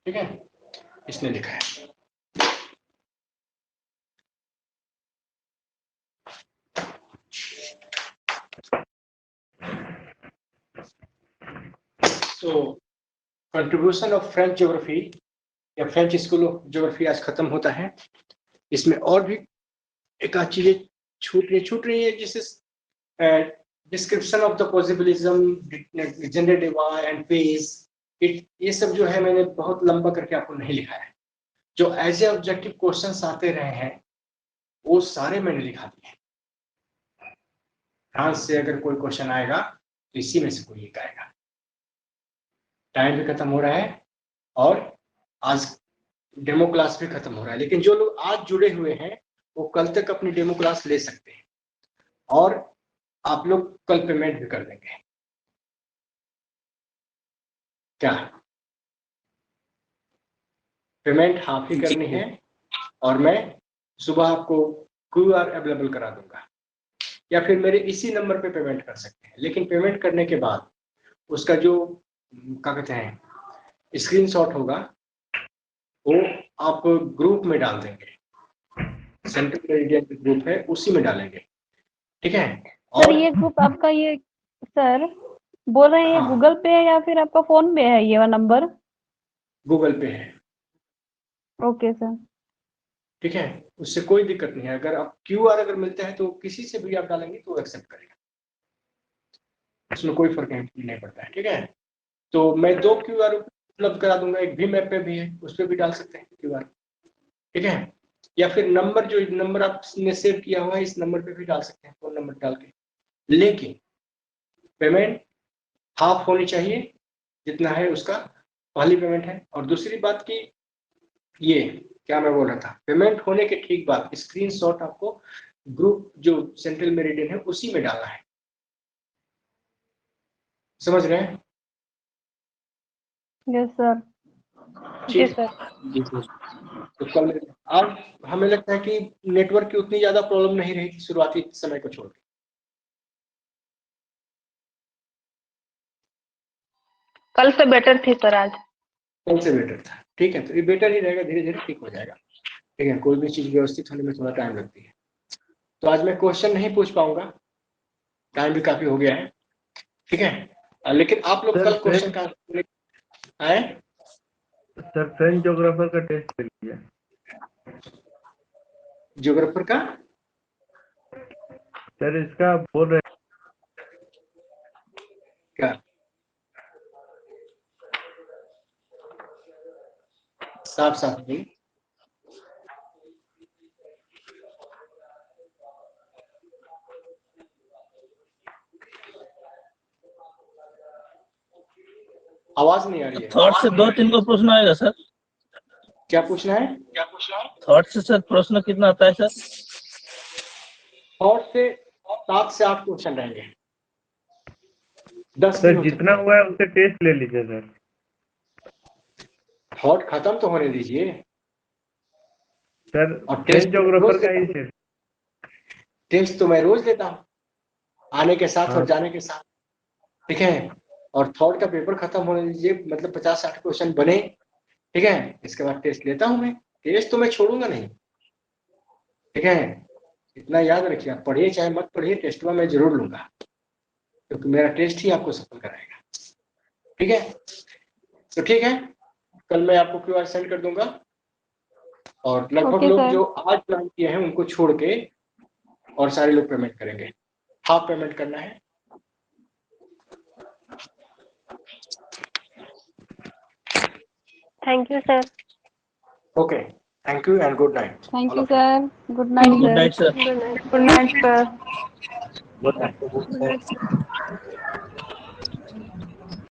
ठीक है, इसने लिखा है। तो कंट्रीब्यूशन ऑफ फ्रेंच ज्योग्राफी या फ्रेंच स्कूल ऑफ ज्योग्राफी आज खत्म होता है। इसमें और भी एक आध चीजें छूट रही है, जिससे description of the possibilism, gender divide and phase, ये सब जो है मैंने बहुत लंबा करके आपको नहीं लिखा है। जो एज ए ऑब्जेक्टिव क्वेश्चंस आते रहे हैं वो सारे मैंने लिखा दिए हैं। ध्यान से अगर कोई क्वेश्चन आएगा तो इसी में से कोई एक आएगा। टाइम भी खत्म हो रहा है और आज डेमो क्लास भी खत्म हो रहा है, लेकिन जो लोग आज जुड़े हुए हैं वो कल तक अपनी डेमो क्लास ले सकते हैं और आप लोग कल पेमेंट भी कर देंगे। क्या पेमेंट हाफ ही करनी है और मैं सुबह आपको QR अवेलेबल करा दूंगा, या फिर मेरे इसी नंबर पे पेमेंट कर सकते हैं। लेकिन पेमेंट करने के बाद उसका जो क्या कहते हैं स्क्रीनशॉट होगा वो आप ग्रुप में डाल देंगे, सेंट्रल मेरिडियन ग्रुप है उसी में डालेंगे, ठीक है। सर ये ग्रुप आपका, ये सर बोल रहे हैं ये हाँ। गूगल पे है या फिर आपका फोन पे है ये वाला नंबर? गूगल पे है, ओके सर। ठीक है, उससे कोई दिक्कत नहीं है। अगर आप QR अगर मिलता है तो किसी से भी आप डालेंगे तो एक्सेप्ट करेगा, उसमें कोई फर्क नहीं पड़ता है, ठीक है। तो मैं 2 QR उपलब्ध करा दूंगा, एक भीम ऐप पे भी है, उस पर भी डाल सकते हैं QR, ठीक है। या फिर नंबर, जो नंबर आपने सेव किया हुआ है इस नंबर पे भी डाल सकते हैं, फोन नंबर डाल के। लेकिन पेमेंट हाफ होनी चाहिए जितना है उसका पहली पेमेंट है। और दूसरी बात की ये क्या मैं बोल रहा था, पेमेंट होने के ठीक बाद स्क्रीनशॉट आपको ग्रुप जो सेंट्रल मेरिडियन है उसी में डालना है, समझ रहे हैं? Yes sir. जी सर। तो कल आज हमें लगता है कि नेटवर्क की उतनी ज्यादा प्रॉब्लम नहीं रही शुरुआती समय को छोड़ के। कल से बेटर थी सर आज। कल से बेटर था, ठीक है। तो ये बेटर ही रहेगा, धीरे धीरे ठीक हो जाएगा। ठीक है, कोई भी चीज व्यवस्थित होने में थोड़ा टाइम लगती है। तो आज मैं क्वेश्चन नहीं पूछ पाऊंगा, टाइम भी काफी हो गया है, ठीक है। लेकिन आप लोग कल क्वेश्चन का आए। सर फ्रेंच ज्योग्राफर का टेस्ट ले लीजिए। ज्योग्राफर का सर इसका बोल रहे क्या? साफ साफ नहीं। आवाज नहीं आ रही है। थॉट से 2-3 को प्रश्न आएगा सर। क्या पूछना है? थॉट से सर प्रश्न कितना आता है सर? थॉट से 7 से 8 क्वेश्चन रहेंगे। 10 सर जितना हुआ है उससे टेस्ट ले लीजिए सर। थॉट खत्म तो होने दीजिए सर। और फ्रेंच ज्योग्राफर का ही टेस्ट तो मैं रोज लेता हूँ, आने के साथ हाँ। और जाने के साथ, ठीक है। और थॉट का पेपर खत्म होने दीजिए, मतलब 50-60 क्वेश्चन बने, ठीक है। इसके बाद टेस्ट लेता हूँ मैं, टेस्ट तो मैं छोड़ूंगा नहीं, ठीक है। इतना याद रखिए, आप पढ़िए चाहे मत पढ़िए, टेस्ट में मैं जरूर लूंगा, क्योंकि मेरा टेस्ट ही आपको सफल कराएगा, ठीक है। तो ठीक है, कल मैं आपको क्यूआर सेंड कर दूंगा। और लगभग ओके लोग सर। जो आज प्लान किए हैं उनको छोड़ के और सारे लोग पेमेंट करेंगे, हाफ पेमेंट करना है। Thank you sir. Okay, thank you and good night. Thank you sir, good night good night sir. Good night sir. Good night.